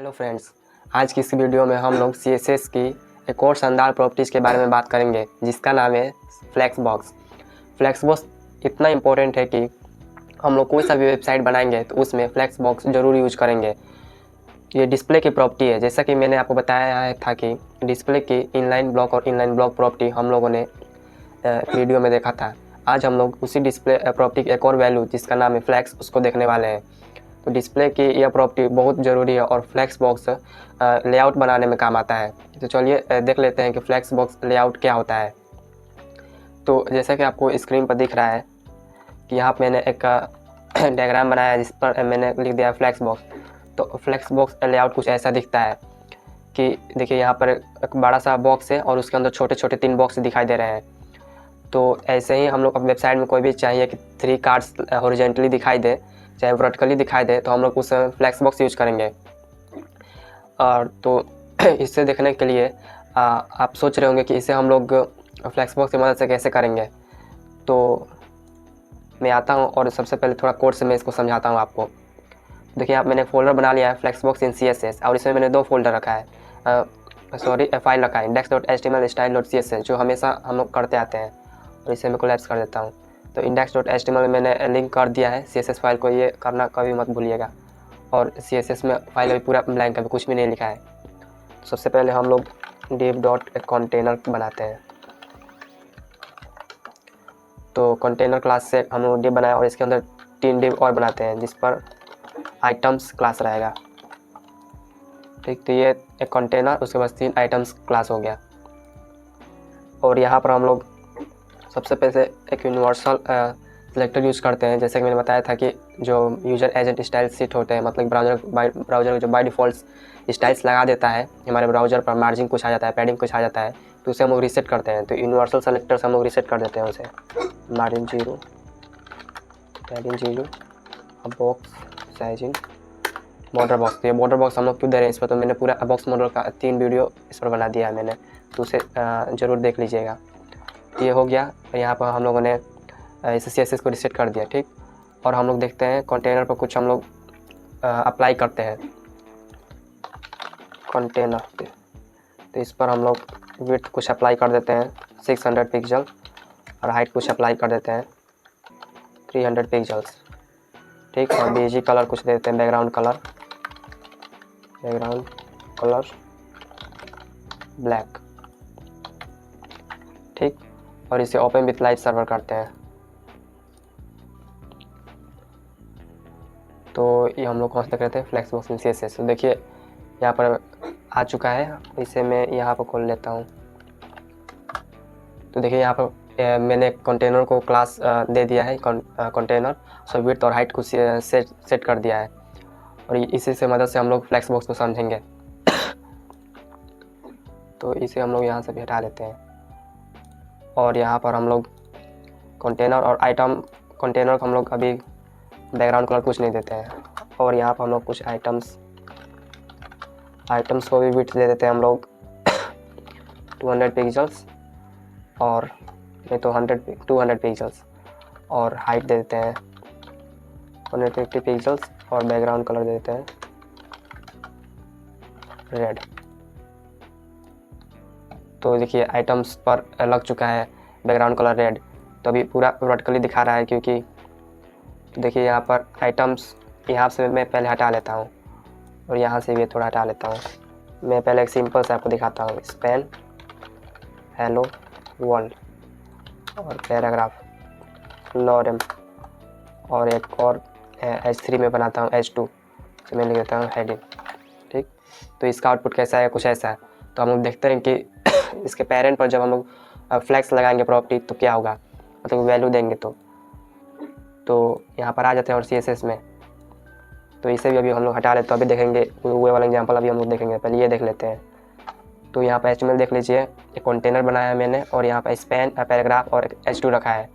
Hello friends, आज की इस वीडियो में हम लोग CSS की एक और शानदार प्रॉपर्टीज़ के बारे में बात करेंगे जिसका नाम है फ्लेक्स बॉक्स। फ्लेक्स बॉक्स इतना इम्पोर्टेंट है कि हम लोग कोई सा भी वेबसाइट बनाएंगे तो उसमें फ्लेक्स बॉक्स ज़रूर यूज करेंगे। ये डिस्प्ले की प्रॉपर्टी है। जैसा कि मैंने आपको बताया था कि डिस्प्ले की इनलाइन ब्लॉक और इनलाइन ब्लॉक प्रॉपर्टी हम लोगों ने वीडियो में देखा था। आज हम लोग उसी डिस्प्ले प्रॉपर्टी की एक और वैल्यू जिसका नाम है फ्लेक्स, उसको देखने वाले हैं। तो डिस्प्ले की यह प्रॉपर्टी बहुत ज़रूरी है और फ्लेक्स बॉक्स लेआउट बनाने में काम आता है। तो चलिए देख लेते हैं कि फ्लेक्स बॉक्स लेआउट क्या होता है। तो जैसा कि आपको स्क्रीन पर दिख रहा है कि यहाँ मैंने एक डायग्राम बनाया है जिस पर मैंने लिख दिया फ्लेक्स बॉक्स। तो फ्लेक्स बॉक्स लेआउट कुछ ऐसा दिखता है कि देखिए यहाँ पर एक बड़ा सा बॉक्स है और उसके अंदर छोटे छोटे 3 बॉक्स दिखाई दे रहे हैं। तो ऐसे ही हम लोग अब वेबसाइट में कोई भी चाहिए कि 3 कार्ड्स हॉरिजॉन्टली दिखाई दे चाहे वर्टिकली दिखाई दे तो हम लोग उस फ्लेक्स बॉक्स यूज करेंगे। और तो इससे देखने के लिए आप सोच रहे होंगे कि इसे हम लोग फ्लेक्स बॉक्स की मदद से कैसे करेंगे। तो मैं आता हूँ और सबसे पहले थोड़ा कोड से मैं इसको समझाता हूँ आपको। देखिए आप मैंने फोल्डर बना लिया है फ्लेक्स बॉक्स इन CSS और इसमें मैंने 2 फोल्डर रखा है, फाइल रखा है index.html style.css जो हमेशा हम लोग करते आते हैं। और इसे मैं कोलैप्स कर देता हूँ। तो index.html में मैंने लिंक कर दिया है CSS फाइल को, ये करना कभी मत भूलिएगा। और CSS में फाइल अभी पूरा ब्लैंक है, अभी कुछ भी नहीं लिखा है। तो सबसे पहले हम लोग div.container बनाते हैं। तो कंटेनर क्लास से हम लोग div बनाया और इसके अंदर 3 div और बनाते हैं जिस पर आइटम्स क्लास रहेगा। ठीक, तो ये एक कंटेनर, उसके बाद 3 आइटम्स क्लास हो गया। और यहाँ पर हम लोग सबसे पहले एक यूनिवर्सल सिलेक्टर यूज़ करते हैं। जैसे कि मैंने बताया था कि जो यूजर एजेंट स्टाइल सेट होते हैं, मतलब ब्राउज़र जो बाय डिफ़ॉल्ट स्टाइल्स लगा देता है हमारे ब्राउज़र पर, मार्जिन कुछ आ जाता है, पैडिंग कुछ आ जाता है, तो उसे हम लोग रीसेट करते हैं। तो यूनिवर्सल सेलेक्टर से हम लोग रीसेट कर देते हैं उसे। Margin 0, padding 0, box sizing, border box. तो ये बॉर्डर बॉक्स हम लोग क्यों दे रहे हैं इस पर, तो मैंने पूरा बॉक्स मॉडल का 3 वीडियो इस पर बना दिया है मैंने, तो उसे ज़रूर देख लीजिएगा। ये हो गया। और यहाँ पर हम लोगों ने इसे CSS को रीसेट कर दिया। ठीक, और हम लोग देखते हैं कंटेनर पर कुछ हम लोग अप्लाई करते हैं कंटेनर पे। तो इस पर हम लोग विड्थ कुछ अप्लाई कर देते हैं 600 पिक्सल और हाइट कुछ अप्लाई कर देते हैं 300 पिक्सल्स। ठीक, और BG कलर कुछ देते हैं, बैकग्राउंड कलर ब्लैक। ठीक, और इसे ओपन विथ लाइव सर्वर करते हैं। तो ये हम लोग कौन सा देख रहे थे, फ्लेक्स बॉक्स इन CSS। तो देखिए यहाँ पर आ चुका है, इसे मैं यहाँ पर खोल लेता हूँ। तो देखिए यहाँ पर मैंने कंटेनर को क्लास दे दिया है, कंटेनर सो विड्थ और हाइट को सेट कर दिया है। और इसी से मदद से हम लोग फ्लेक्स बॉक्स को समझेंगे। तो इसे हम लोग यहाँ से भी हटा लेते हैं। और यहाँ पर हम लोग कंटेनर और आइटम, कंटेनर को हम लोग अभी बैकग्राउंड कलर कुछ नहीं देते हैं। और यहाँ पर हम लोग कुछ आइटम्स को भी विड्थ दे देते हैं हम लोग 200 पिक्सल्स, और नहीं तो 200 पिक्सल्स। और हाइट दे देते हैं 150 पिक्सल्स और बैकग्राउंड कलर दे देते हैं रेड। तो देखिए आइटम्स पर लग चुका है बैकग्राउंड कलर रेड। तो अभी पूरा वर्टिकली दिखा रहा है क्योंकि देखिए यहाँ पर आइटम्स यहाँ से मैं पहले हटा लेता हूँ और यहाँ से भी थोड़ा हटा लेता हूँ। मैं पहले एक सिंपल से आपको दिखाता हूँ, स्पेन हेलो वर्ल्ड और पैराग्राफ लॉरेम, और एक और H3 में बनाता हूँ H2 से मैं लिख देता हूँ हेडिंग। ठीक, तो इसका आउटपुट कैसा है, कुछ ऐसा है। तो हम लोग देखते हैं कि इसके पेरेंट पर जब हम लोग फ्लेक्स लगाएंगे प्रॉपर्टी तो क्या होगा, मतलब वैल्यू देंगे तो यहाँ पर आ जाते हैं। और CSS में तो इसे भी अभी हम लोग हटा लेते हैं। तो अभी देखेंगे वो वाला एग्जांपल अभी हम लोग देखेंगे, पहले ये देख लेते हैं। तो यहाँ पर HTML देख लीजिए, एक कंटेनर बनाया है मैंने और यहाँ पर स्पेन पैराग्राफ और H2 रखा है।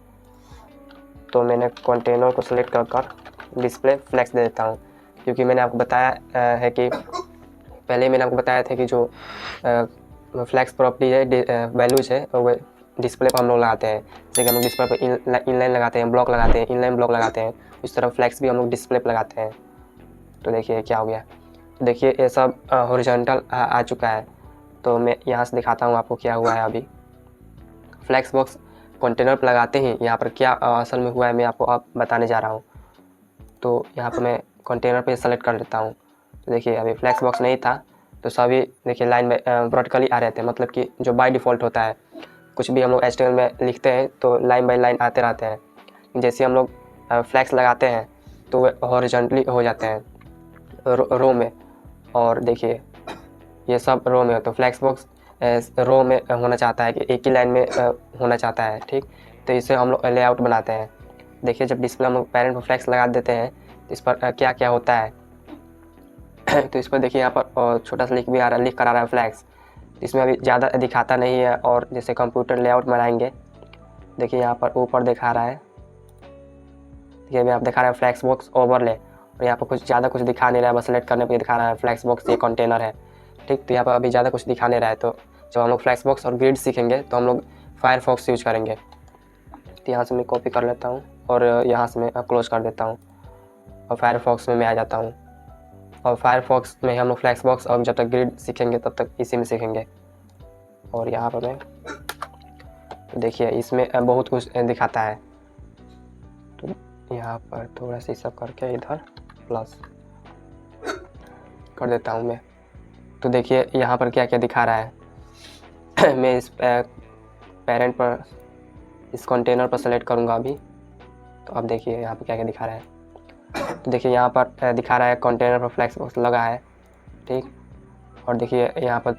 तो मैंने कंटेनर को सिलेक्ट कर डिस्प्ले फ्लेक्स दे देता हूँ, क्योंकि मैंने आपको बताया है कि पहले मैंने आपको बताया था कि जो फ्लेक्स प्रॉपर्टी है, वैल्यूज है, वो डिस्प्ले पर हम लोग लगाते हैं। जैसे कि हम लोग डिस्प्ले पर इनलाइन लगाते हैं, ब्लॉक लगाते हैं, इनलाइन ब्लॉक लगाते हैं, इस तरह फ्लेक्स भी हम लोग डिस्प्ले पर लगाते हैं। तो देखिए क्या हो गया, तो देखिए ये सब हॉरिजॉन्टल आ चुका है। तो मैं यहाँ से दिखाता हूँ आपको क्या हुआ है। अभी फ्लैक्स बॉक्स कंटेनर पर लगाते ही यहाँ पर क्या असल में हुआ है मैं आपको अब बताने जा रहा हूँ। तो यहाँ पर मैं कंटेनर पे सेलेक्ट कर लेता हूँ। तो देखिए अभी फ्लैक्स बॉक्स नहीं था तो सभी देखिए लाइन में वर्टिकली आ रहे थे, मतलब कि जो बाय डिफ़ॉल्ट होता है कुछ भी हम लोग HTML में लिखते हैं तो लाइन बाय लाइन आते रहते हैं। जैसे हम लोग फ्लैक्स लगाते हैं तो वे हॉरिजॉन्टली हो जाते हैं रो में। और देखिए ये सब रो में, तो फ्लैक्स बॉक्स रो में होना चाहता है कि एक ही लाइन में होना चाहता है, ठीक। तो इसे हम लोग लेआउट बनाते हैं। देखिए जब डिस्प्ले हम लोग पैरेंट पर फ्लैक्स लगा देते हैं तो इस पर क्या क्या होता है तो इस पर देखिए यहाँ पर छोटा सा लिख भी आ रहा है, लिख कर आ रहा है फ्लैक्स। इसमें अभी ज़्यादा दिखाता नहीं है। और जैसे कंप्यूटर लेआउट बनाएंगे देखिए यहाँ पर ऊपर दिखा रहा है, देखिए अभी आप दिखा रहा है फ्लैक्स बॉक्स ओवरले, और यहाँ पर कुछ ज़्यादा कुछ दिखा नहीं रहा है, बस सेलेक्ट करने पर दिखा रहा है फ्लैक्स बॉक्स ये कंटेनर है, ठीक। तो यहाँ पर अभी ज़्यादा कुछ दिखा नहीं रहा है। तो जब हम लोग फ्लैक्स बॉक्स और ग्रिड सीखेंगे तो हम लोग फायरफॉक्स यूज करेंगे। तो यहाँ से मैं कॉपी कर लेता हूँ और यहाँ से मैं क्लोज कर देता हूँ और फायरफॉक्स में मैं आ जाता हूँ। और फायरफॉक्स में हम लोग फ्लैक्स बॉक्स और जब तक ग्रिड सीखेंगे तब तक इसी में सीखेंगे। और यहाँ पर मैं तो देखिए इसमें बहुत कुछ दिखाता है। तो यहाँ पर थोड़ा सा सब करके इधर प्लस कर देता हूँ मैं। तो देखिए यहाँ पर क्या क्या दिखा रहा है मैं इस पेरेंट पर इस कंटेनर पर सेलेक्ट करूँगा अभी। तो अब देखिए यहाँ पर क्या क्या दिखा रहा है। तो देखिए यहाँ पर दिखा रहा है कंटेनर पर फ्लैक्स बॉक्स लगा है, ठीक। और देखिए यहाँ पर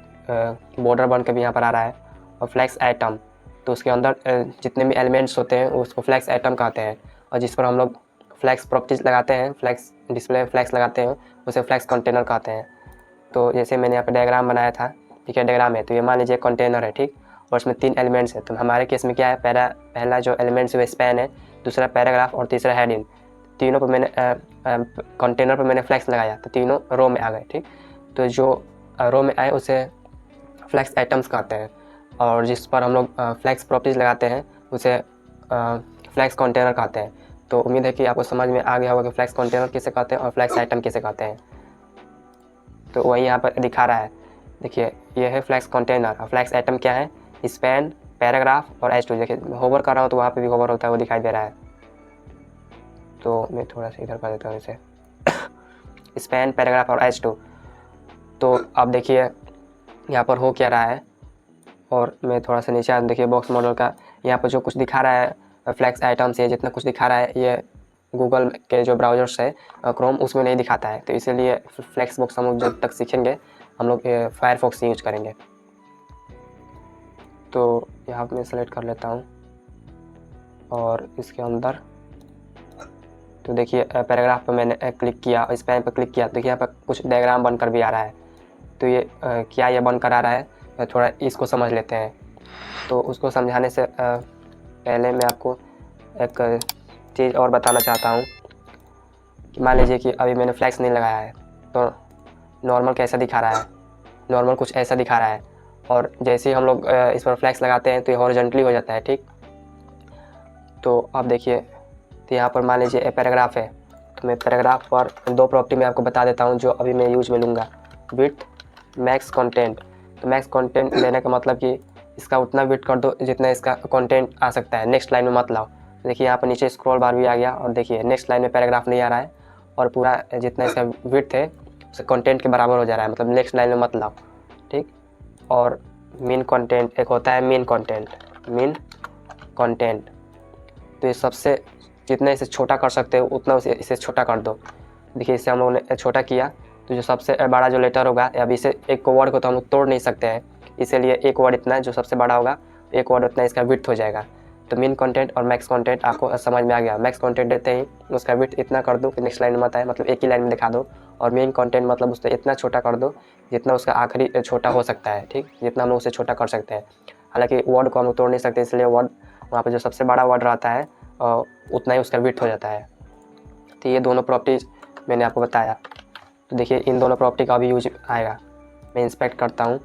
बॉर्डर बन के भी यहाँ पर आ रहा है। और फ्लैक्स आइटम, तो उसके अंदर जितने भी एलिमेंट्स होते हैं उसको फ्लैक्स आइटम कहते हैं। और जिस पर हम लोग फ्लैक्स प्रॉपर्टीज लगाते हैं, फ्लैक्स डिस्प्ले फ्लैक्स लगाते हैं, उसे फ्लैक्स कंटेनर कहते हैं। तो जैसे मैंने यहाँ पर डायग्राम बनाया था, ठीक है, डायग्राम है, तो ये मान लीजिए कंटेनर है, ठीक। और उसमें 3 एलिमेंट्स है। तो हमारे केस में क्या है, पहला जो एलिमेंट्स है वो स्पैन है, दूसरा पैराग्राफ और तीसरा हेडिंग। तीनों पर मैंने कंटेनर पर मैंने फ्लैक्स लगाया तो तीनों रो में आ गए, ठीक। तो जो रो में आए उसे फ्लैक्स आइटम्स कहते हैं। और जिस पर हम लोग फ्लैक्स प्रॉपर्टीज लगाते हैं उसे फ्लैक्स कंटेनर कहते हैं। तो उम्मीद है कि आपको समझ में आ गया होगा कि फ्लैक्स कंटेनर किसे कहते हैं और फ्लैक्स आइटम किसे कहते हैं। तो वही यहाँ पर दिखा रहा है, देखिए ये है फ्लैक्स कंटेनर। और फ्लैक्स आइटम क्या है, स्पैन, पैराग्राफ और H2। देखिए होवर कर रहा हूँ तो वहाँ पे भी होवर होता है, वो दिखाई दे रहा है। तो मैं थोड़ा सा इधर कर देता हूँ इसे स्पैन, पैराग्राफ और H2। तो अब देखिए यहाँ पर हो क्या रहा है। और मैं थोड़ा सा नीचे देखिए बॉक्स मॉडल का यहाँ पर जो कुछ दिखा रहा है फ्लैक्स आइटम्स, ये जितना कुछ दिखा रहा है ये गूगल के जो ब्राउज़र्स है क्रोम उसमें नहीं दिखाता है। तो इसीलिए फ्लैक्स बॉक्स हम लोग जब तक सीखेंगे हम लोग फायरफॉक्स यूज करेंगे। तो यहाँ पर मैं सेलेक्ट कर लेता हूँ और इसके अंदर तो देखिए पैराग्राफ पर मैंने क्लिक किया और स्पैन पर क्लिक किया, तो देखिए यहाँ पर कुछ डायग्राम बनकर भी आ रहा है। तो ये क्या ये बनकर आ रहा है, थोड़ा इसको समझ लेते हैं। तो उसको समझाने से पहले मैं आपको एक चीज़ और बताना चाहता हूँ कि मान लीजिए कि अभी मैंने फ्लैक्स नहीं लगाया है तो नॉर्मल कैसा दिखा रहा है, नॉर्मल कुछ ऐसा दिखा रहा है। और जैसे ही हम लोग इस पर फ्लैक्स लगाते हैं तो ये हॉरिजॉन्टली हो जाता है, ठीक। तो अब देखिए तो यहाँ पर मान लीजिए पैराग्राफ है, तो मैं पैराग्राफ पर 2 प्रॉपर्टी मैं आपको बता देता हूँ जो अभी मैं यूज में लूँगा, विड्थ, मैक्स कंटेंट। तो मैक्स कंटेंट लेने का मतलब कि इसका उतना विड्थ कर दो जितना इसका कंटेंट आ सकता है, नेक्स्ट लाइन में मत लाओ। देखिए यहाँ पर नीचे स्क्रॉल बार भी आ गया और देखिए नेक्स्ट लाइन में पैराग्राफ नहीं आ रहा है और पूरा जितना इसका विड्थ है उसे कंटेंट के बराबर हो जा रहा है, मतलब नेक्स्ट लाइन में मत लाओ, ठीक। और मेन कंटेंट एक होता है, मेन कंटेंट। तो ये सबसे जितना इसे छोटा कर सकते हो उतना इसे छोटा कर दो। देखिए इसे हम लोगों ने छोटा किया तो जो सबसे बड़ा जो लेटर होगा, अब इसे एक वर्ड को तो हम लोग तोड़ नहीं सकते हैं, इसीलिए एक वर्ड इतना जो सबसे बड़ा होगा एक वर्ड उतना इसका विड्थ हो जाएगा। तो मेन कंटेंट और मैक्स कंटेंट आपको समझ में आ गया। मैक्स कंटेंट देते ही उसका विड्थ इतना कर दो कि नेक्स्ट लाइन में मत आए, मतलब एक ही लाइन में दिखा दो। और मेन कंटेंट मतलब उससे इतना छोटा कर दो जितना उसका आखिरी छोटा हो सकता है, ठीक, जितना हम लोग उसे छोटा कर सकते हैं। हालांकि वर्ड को हम लोग तोड़ नहीं सकते, इसलिए वर्ड वहाँ पर जो सबसे बड़ा वर्ड रहता है उतना ही उसका विड्थ हो जाता है। तो ये दोनों प्रॉपर्टीज मैंने आपको बताया। तो देखिए इन दोनों प्रॉपर्टी का भी यूज आएगा। मैं इंस्पेक्ट करता हूँ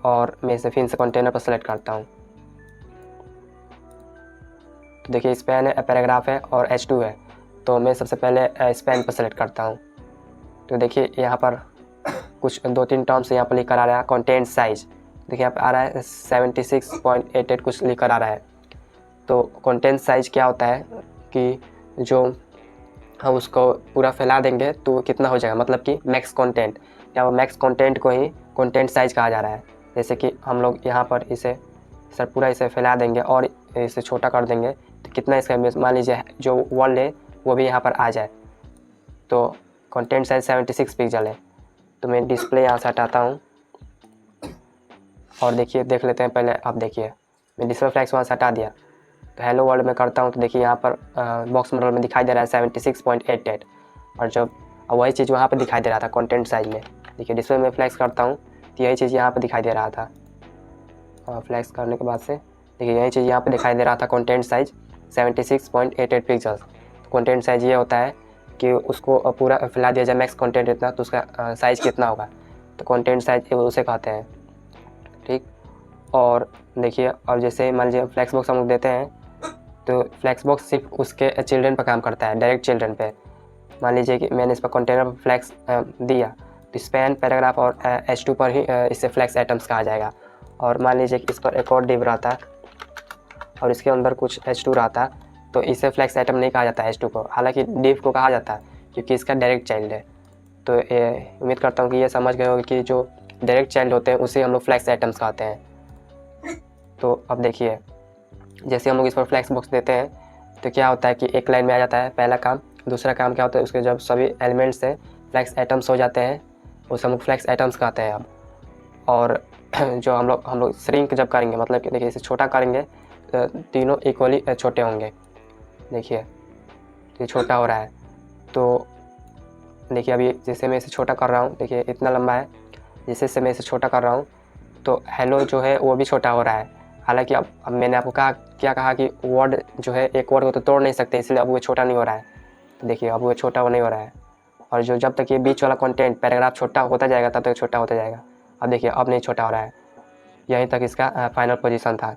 और मैं इसे फिर से कंटेनर पर सेलेक्ट करता हूँ। तो देखिए स्पैन है, पैराग्राफ है और H2 है। तो मैं सबसे पहले स्पैन पर सेलेक्ट करता हूँ। तो देखिए यहाँ पर कुछ 2-3 टर्म्स यहाँ पर लिखकर आ रहा है। कंटेंट साइज देखिए यहाँ पर आ रहा है 76.88 कुछ लिखकर आ रहा है। तो कंटेंट साइज क्या होता है कि जो हम उसको पूरा फैला देंगे तो कितना हो जाएगा, मतलब कि मैक्स कंटेंट, या वो मैक्स कंटेंट को ही कंटेंट साइज कहा जा रहा है। जैसे कि हम लोग यहाँ पर इसे सर पूरा इसे फैला देंगे और इसे छोटा कर देंगे तो कितना इसका, मान लीजिए जो वर्ल्ड है वो भी यहाँ पर आ जाए। तो कंटेंट साइज 76 पिक्सल है। तो मैं डिस्प्ले यहाँ से हटाता हूँ और देखिए देख लेते हैं पहले। आप देखिए मैं डिस्प्ले फ्लैक्स वहाँ से हटा दिया। तो हेलो वर्ल्ड में करता हूँ तो देखिए यहाँ पर बॉक्स मॉडल में दिखाई दे रहा है 76.88 और जब वही चीज़ वहाँ पर दिखाई दे रहा था कंटेंट साइज में। देखिए डिस्प्ले में फ्लैक्स करता हूँ तो यही चीज़ यहाँ पर दिखाई दे रहा था। फ्लैक्स करने के बाद से देखिए यही चीज़ यहाँ पे दिखाई दे रहा था, content size 76.88 pixels. Content size ये होता है कि उसको पूरा फैला दिया जाए मैक्स कंटेंट इतना तो उसका साइज़ कितना होगा, तो कंटेंट साइज उसे कहते हैं। ठीक, और देखिए अब जैसे मान लीजिए फ्लैक्स बॉक्स हम लोग देते हैं तो फ्लैक्स बॉक्स सिर्फ उसके चिल्ड्रन पर काम करता है, डायरेक्ट चिल्ड्रन पे। मान लीजिए कि मैंने इस पर कंटेनर पर फ्लैक्स दिया तो स्पैन, पैराग्राफ और H2 पर ही इससे फ्लैक्स आइटम्स कहा जाएगा। और मान लीजिए कि इस पर एक और डिव रहता और इसके अंदर कुछ H2 रहता तो इसे फ्लैक्स आइटम नहीं कहा जाता H2 को, हालांकि डिव को कहा जाता है क्योंकि इसका डायरेक्ट चाइल्ड है। तो उम्मीद करता हूँ कि ये समझ गए होंगे कि जो डायरेक्ट चाइल्ड होते हैं उसे हम लोग फ्लैक्स आइटम्स कहते हैं। तो अब देखिए जैसे हम लोग इस पर फ्लैक्स बॉक्स देते हैं तो क्या होता है कि एक लाइन में आ जाता है पहला काम। दूसरा काम क्या होता है, उसके जब सभी एलिमेंट्स से फ्लैक्स आइटम्स हो जाते हैं उसे हम लोग फ्लैक्स आइटम्स कहते हैं अब। और जो हम लोग श्रिंक जब करेंगे, मतलब कि देखिए इसे छोटा करेंगे तो तीनों इक्वली छोटे होंगे। देखिए ये छोटा हो रहा है तो देखिए अभी जैसे मैं इसे छोटा कर रहा हूँ, देखिए इतना लंबा है, जैसे मैं इसे छोटा कर रहा हूँ तो हेलो जो है वो भी छोटा हो रहा है। हालांकि अब मैंने आपको कहा कि वर्ड जो है एक वर्ड को तो तोड़ नहीं सकते, इसलिए अब वो छोटा नहीं हो रहा है। तो देखिए अब वो छोटा नहीं हो रहा है। और जो जब तक ये बीच वाला कंटेंट पैराग्राफ छोटा होता जाएगा तब तक छोटा होता जाएगा। अब देखिए अब नहीं छोटा हो रहा है, यहीं तक इसका फाइनल पोजीशन था।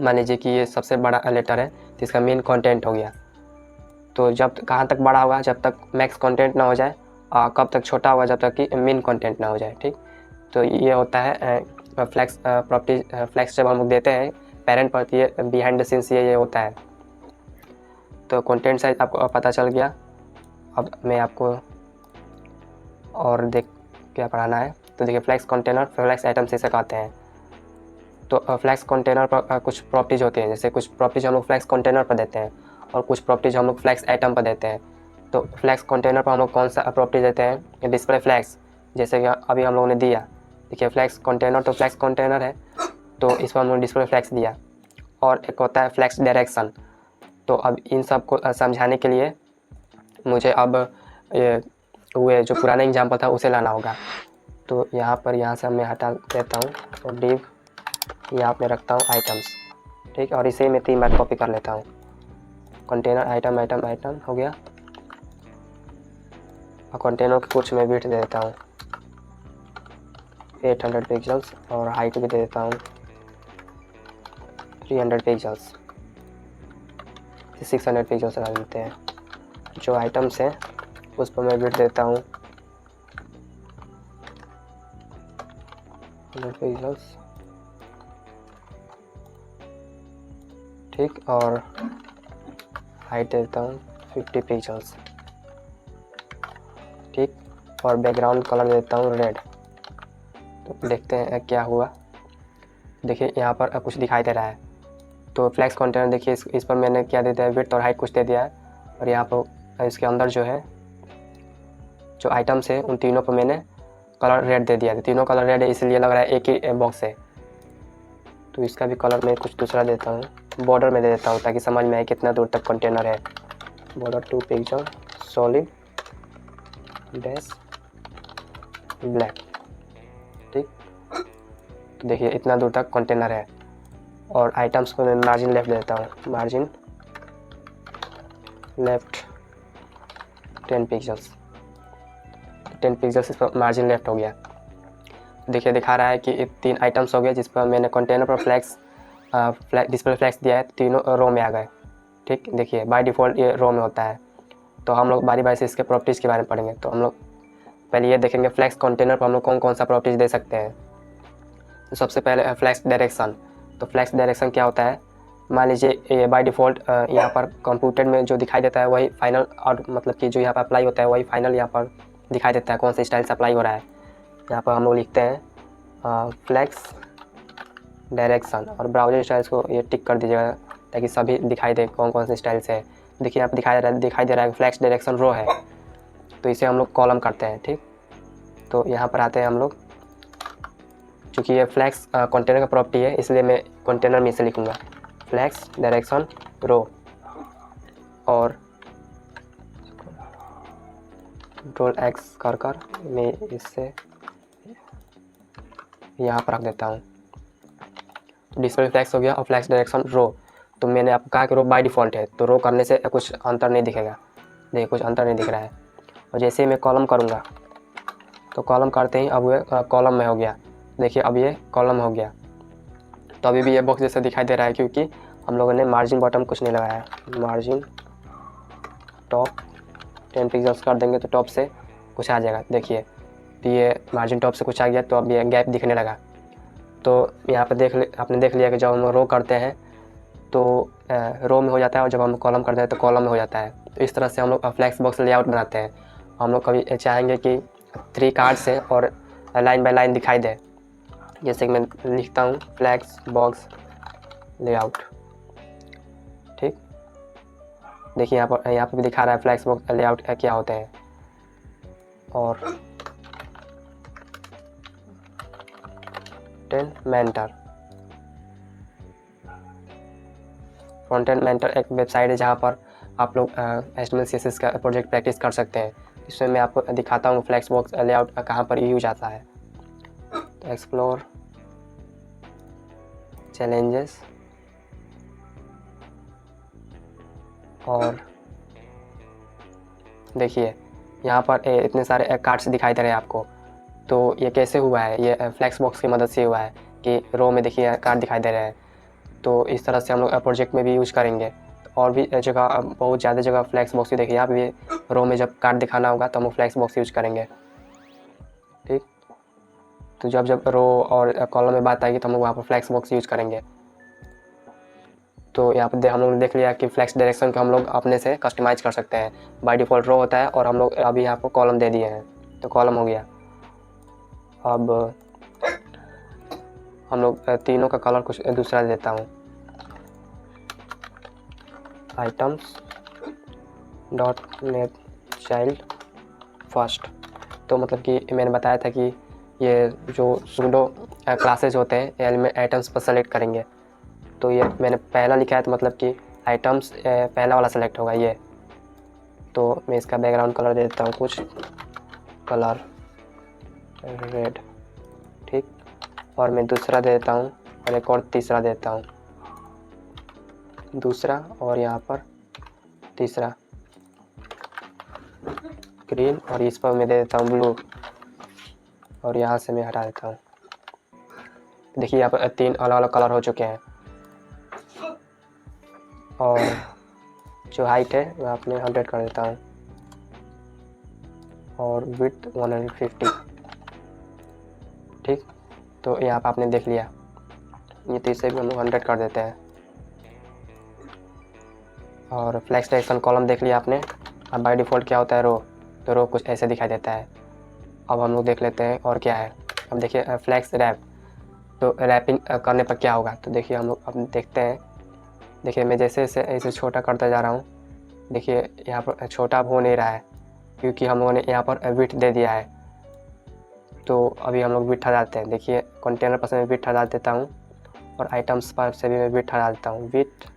मान लीजिए कि ये सबसे बड़ा लेटर है तो इसका मेन कंटेंट हो गया। तो जब कहाँ तक बड़ा होगा, जब तक मैक्स कंटेंट ना हो जाए, और कब तक छोटा होगा, जब तक कि मेन कंटेंट ना हो जाए। ठीक, तो ये होता है फ्लैक्स प्रॉपर्टी। फ्लैक्स जब हम लोग देते हैं पेरेंट पर, ये बिहाइंड द सीन्स ये होता है। तो कंटेंट साइज आपको पता चल गया। अब मैं आपको और देख क्या पढ़ाना है। तो देखिए फ्लैक्स कंटेनर, फ्लैक्स आइटम से कहते हैं। तो फ्लैक्स कंटेनर पर कुछ प्रॉपर्टीज होती हैं, जैसे कुछ प्रॉपर्टीज हम लोग फ्लैक्स कंटेनर पर देते हैं और कुछ प्रॉपर्टीज हम लोग फ्लैक्स आइटम पर देते हैं। तो फ्लैक्स कंटेनर पर हम लोग कौन सा प्रॉपर्टी देते हैं, डिस्प्ले फ्लैक्स, जैसे कि अभी हम लोगों ने दिया। देखिए फ्लैक्स कंटेनर तो फ्लैक्स कंटेनर है तो इस पर हम लोग डिस्प्ले फ्लैक्स दिया। और एक होता है फ्लैक्स डायरेक्शन। तो अब इन सब को समझाने के लिए मुझे अब ये जो पुराना एग्जाम्पल था उसे लाना होगा। तो यहाँ से मैं हटा देता हूँ और डिव यहाँ पे रखता हूँ आइटम्स। ठीक, और इसे मैं 3 बार कॉपी कर लेता हूँ। कंटेनर आइटम आइटम आइटम हो गया। और कंटेनर के कुछ मैं विड्थ दे देता हूँ 800 पिक्सल्स और हाइट भी दे देता हूँ 300 पिक्सल्स, 600 पिक्सल्स लगा देते हैं। जो आइटम्स हैं उस पर मैं विड्थ देता हूँ 100 पिक्सल्स। ठीक, और हाइट देता हूँ 50 पिक्सल्स। ठीक, और बैकग्राउंड कलर देता हूँ रेड। तो देखते हैं क्या हुआ। देखिए यहाँ पर कुछ दिखाई दे रहा है। तो फ्लैक्स कंटेनर देखिए इस पर मैंने क्या दे दिया है, विड्थ और हाइट कुछ दे दिया है। और यहाँ पर इसके अंदर जो है जो आइटम्स है उन तीनों पर मैंने कलर रेड दे दिया है। तीनों कलर रेड है इसलिए लग रहा है एक ही बॉक्स है। तो इसका भी कलर मैं कुछ दूसरा देता हूँ, बॉर्डर में दे देता हूँ ताकि समझ में आए कितना दूर तक कंटेनर है। Border 2 pixel solid dash black. ठीक, तो देखिए इतना दूर तक कंटेनर है। और आइटम्स को मैं मार्जिन लेफ्ट देता हूँ, मार्जिन लेफ्ट 10 पिक्सल्स। 10 पिक्सल्स इस पर मार्जिन लेफ्ट हो गया। देखिए दिखा रहा है कि 3 आइटम्स हो गए जिस पर मैंने कंटेनर पर फ्लैक्स डिस्प्ले फ्लैक्स दिया है, तीनों रो में आ गए। ठीक, देखिए बाय डिफ़ॉल्ट ये रो में होता है। तो हम लोग बारी बारी से इसके प्रॉपर्टीज़ के बारे में पढ़ेंगे। तो हम लोग पहले ये देखेंगे फ्लैक्स कंटेनर पर हम लोग कौन कौन सा प्रॉपर्टीज दे सकते हैं। तो सबसे पहले फ्लैक्स डायरेक्शन। तो फ्लैक्स डायरेक्शन क्या होता है, मान लीजिए ये बाय डिफ़ॉल्ट यहाँ पर कंप्यूटर में जो दिखाई देता है वही फाइनल, और मतलब कि जो यहाँ पर अप्लाई होता है वही फाइनल यहाँ पर दिखाई देता है, कौन से स्टाइल से अप्लाई हो रहा है। यहाँ पर हम लोग लिखते हैं फ्लैक्स डायरेक्शन, और ब्राउज़र स्टाइल्स को ये टिक कर दीजिएगा ताकि सभी दिखाई दे कौन कौन से स्टाइल से है। देखिए यहाँ पर दिखाई दे रहा है फ्लैक्स डायरेक्शन रो है, तो इसे हम लोग कॉलम करते हैं। ठीक, तो यहाँ पर आते हैं हम लोग, चूँकि ये फ्लैक्स कंटेनर का प्रॉपर्टी है इसलिए मैं कंटेनर में इसे लिखूँगा फ्लैक्स डायरेक्शन रो, और कंट्रोल एक्स कर मैं इससे यहाँ पर रख देता हूँ। डिस्प्ले फ्लैक्स हो गया और फ्लैक्स डायरेक्शन रो। तो मैंने आपको कहा कि रो बाय डिफ़ॉल्ट है, तो रो करने से कुछ अंतर नहीं दिखेगा। देखिए कुछ अंतर नहीं दिख रहा है। और जैसे ही मैं कॉलम करूँगा तो कॉलम करते ही अब ये कॉलम में हो गया। देखिए अब ये कॉलम हो गया। तो अभी भी ये बॉक्स जैसा दिखाई दे रहा है क्योंकि हम लोगों ने मार्जिन बॉटम कुछ नहीं लगाया है। मार्जिन टॉप 10 पिक्सल्स कर देंगे तो टॉप से कुछ आ जाएगा। देखिए तो ये मार्जिन टॉप से कुछ आ गया, तो अब ये गैप दिखने लगा। तो यहाँ पर आपने देख लिया कि जब हम रो करते हैं तो रो में हो जाता है, और जब हम कॉलम करते हैं तो कॉलम में हो जाता है। तो इस तरह से हम लोग फ्लैक्स बॉक्स लेआउट बनाते हैं। हम लोग कभी चाहेंगे कि 3 कार्ड से और लाइन बाय लाइन दिखाई दे, जैसे कि मैं लिखता हूँ फ्लैक्स बॉक्स लेआउट। ठीक, देखिए यहाँ पर भी दिखा रहा है फ्लैक्स बॉक्स लेआउट क्या होते हैं। और मेंटर, फ्रंट एंड मेंटर एक वेबसाइट है जहाँ पर आप लोग HTML CSS का प्रोजेक्ट प्रैक्टिस कर सकते हैं। इसमें मैं आपको दिखाता हूँ फ्लैक्स बॉक्स लेआउट कहाँ पर यूज आता है। तो एक्सप्लोर चैलेंजेस, और देखिए यहाँ पर इतने सारे कार्ड्स दिखाई दे रहे हैं आपको। तो ये कैसे हुआ है, ये फ्लैक्स बॉक्स की मदद से हुआ है कि रो में देखिए कार्ड दिखाई दे रहे हैं। तो इस तरह से हम लोग प्रोजेक्ट में भी यूज करेंगे। और भी जगह, बहुत ज़्यादा जगह फ्लैक्स बॉक्स ही देखिए, यहाँ भी रो में जब कार्ड दिखाना होगा तो हम लोग फ्लैक्स बॉक्स यूज करेंगे। ठीक, तो जब रो और कॉलम में बात आएगी तो हम लोग वहाँ पर फ्लैक्स बॉक्स यूज करेंगे। तो यहाँ पर हम लोग ने देख लिया कि फ्लैक्स डायरेक्शन को हम लोग अपने से कस्टमाइज कर सकते हैं। बाय डिफ़ॉल्ट रो होता है और हम लोग अभी यहाँ पर कॉलम दे दिए हैं, तो कॉलम हो गया। अब हम लोग तीनों का कलर कुछ दूसरा देता हूँ, items dot net child first. तो मतलब कि मैंने बताया था कि ये जो सूडो क्लासेज होते हैं एलिमेंट आइटम्स पर सेलेक्ट करेंगे। तो ये मैंने पहला लिखा है, तो मतलब कि आइटम्स पहला वाला सेलेक्ट होगा ये। तो मैं इसका बैकग्राउंड कलर दे देता हूँ कुछ कलर रेड। ठीक, और मैं दूसरा दे देता हूँ, और एक और तीसरा देता हूँ, दूसरा और यहाँ पर तीसरा ग्रीन, और इस पर मैं दे देता हूँ ब्लू, और यहाँ से मैं हटा देता हूँ। देखिए यहाँ पर 3 अलग अलग कलर हो चुके हैं। और जो हाइट है मैं अपने 100 कर देता हूँ, और विड्थ 150। ठीक, तो यहाँ पर आपने देख लिया। ये तो इसे भी हम लोग 100 कर देते हैं। और फ्लैक्स डायरेक्शन कॉलम देख लिया आपने। अब बाय डिफ़ॉल्ट क्या होता है रो, तो रो कुछ ऐसे दिखाई देता है। अब हम लोग देख लेते हैं और क्या है। अब देखिए फ्लैक्स रैप, तो रैपिंग करने पर क्या होगा, तो देखिए हम लोग अब देखते हैं। देखिए मैं जैसे जैसे ऐसे छोटा करता जा रहा हूँ, देखिए यहाँ पर छोटा हो नहीं रहा है क्योंकि हम लोगों ने यहाँ पर विड्थ दे दिया है। तो अभी हम लोग विड्थ हटा देते हैं। देखिए कंटेनर पर से मैं विड्थ हटा देता हूँ, और आइटम्स पर से भी मैं विड्थ हटा देता हूँ। विड्थ,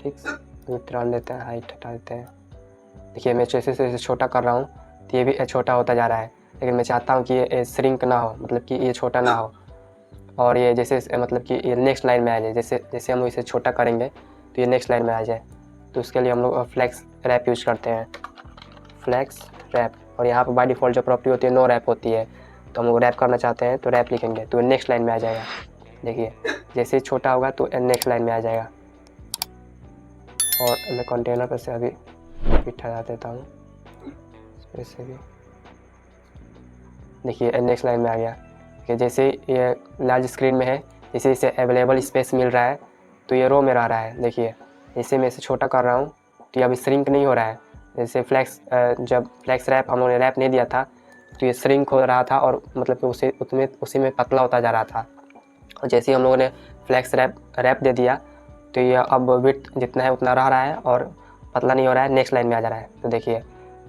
ठीक, विड्थ रन देते हैं, हाइट हटा देते हैं। देखिए मैं जैसे जैसे छोटा कर रहा हूँ तो ये भी छोटा होता जा रहा है, लेकिन मैं चाहता हूँ कि ये श्रिंक ना हो, मतलब कि ये छोटा ना हो, और ये जैसे मतलब कि ये नेक्स्ट लाइन में आ जाए। जैसे जैसे हम इसे छोटा करेंगे तो ये नेक्स्ट लाइन में आ जाए। तो उसके लिए हम लोग फ्लैक्स रैप यूज करते हैं, फ्लैक्स रैप। और यहाँ पर बाय डिफ़ॉल्ट जो प्रॉपर्टी होती है नो रैप होती है, तो हम लोग रैप करना चाहते हैं तो रैप लिखेंगे तो नेक्स्ट लाइन में आ जाएगा। देखिए जैसे ही छोटा होगा तो नेक्स्ट लाइन में आ जाएगा। और मैं कंटेनर पर से अभी बिठा देता हूँ, इससे भी देखिए नेक्स्ट लाइन में आ गया कि जैसे ये लार्ज स्क्रीन में है, जैसे इसे अवेलेबल स्पेस मिल रहा है तो ये रो में रह रहा है। देखिए जैसे मैं इसे छोटा कर रहा हूँ तो ये अभी श्रिंक नहीं हो रहा है। जैसे जब फ्लैक्स रैप हम लोगों ने रैप नहीं दिया था तो ये श्रिंक हो रहा था और मतलब कि उसी में पतला होता जा रहा था। और जैसे ही हम लोगों ने फ्लैक्स रैप दे दिया तो ये अब विड्थ जितना है उतना रह रहा है और पतला नहीं हो रहा है, नेक्स्ट लाइन में आ जा रहा है। तो देखिए,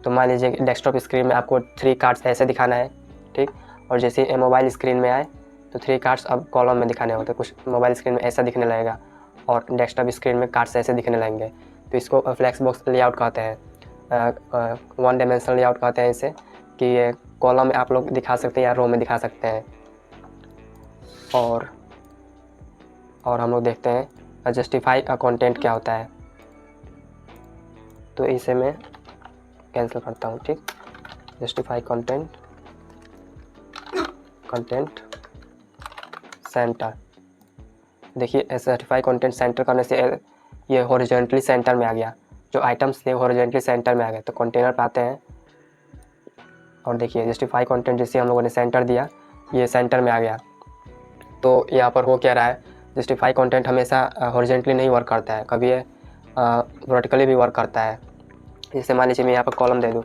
तो मान लीजिए डेस्कटॉप स्क्रीन में आपको 3 कार्ड्स ऐसे दिखाना है, ठीक। और जैसे ही मोबाइल स्क्रीन में आए तो 3 कार्ड्स अब कॉलम में दिखाने होते हैं। कुछ मोबाइल स्क्रीन में ऐसा दिखने लगेगा और डेस्कटॉप स्क्रीन में कार्ड्स ऐसे दिखने लगेंगे। तो इसको फ्लैक्स बॉक्स लेआउट कहते हैं, 1 डायमेंशनल लेआउट कहते हैं इसे, कि ये कॉलम में आप लोग दिखा सकते हैं या रो में दिखा सकते हैं। और हम लोग देखते हैं जस्टिफाई कंटेंट क्या होता है। तो इसे मैं कैंसिल करता हूँ, ठीक। Justify content centre. देखिए जस्टिफाई कंटेंट सेंटर करने से ये हॉरिजॉन्टली सेंटर में आ गया, जो आइटम्स थे हॉरिजॉन्टली सेंटर में आ गए। तो कंटेनर पे आते हैं और देखिए जस्टिफाई कंटेंट जैसे हम लोगों ने सेंटर दिया, ये सेंटर में आ गया। तो यहाँ पर हो क्या रहा है, जस्टिफाई कंटेंट हमेशा हॉरिजॉन्टली नहीं वर्क करता है, कभी ये वर्टिकली भी वर्क करता है। जैसे मान लीजिए मैं यहाँ पर कॉलम दे दूँ,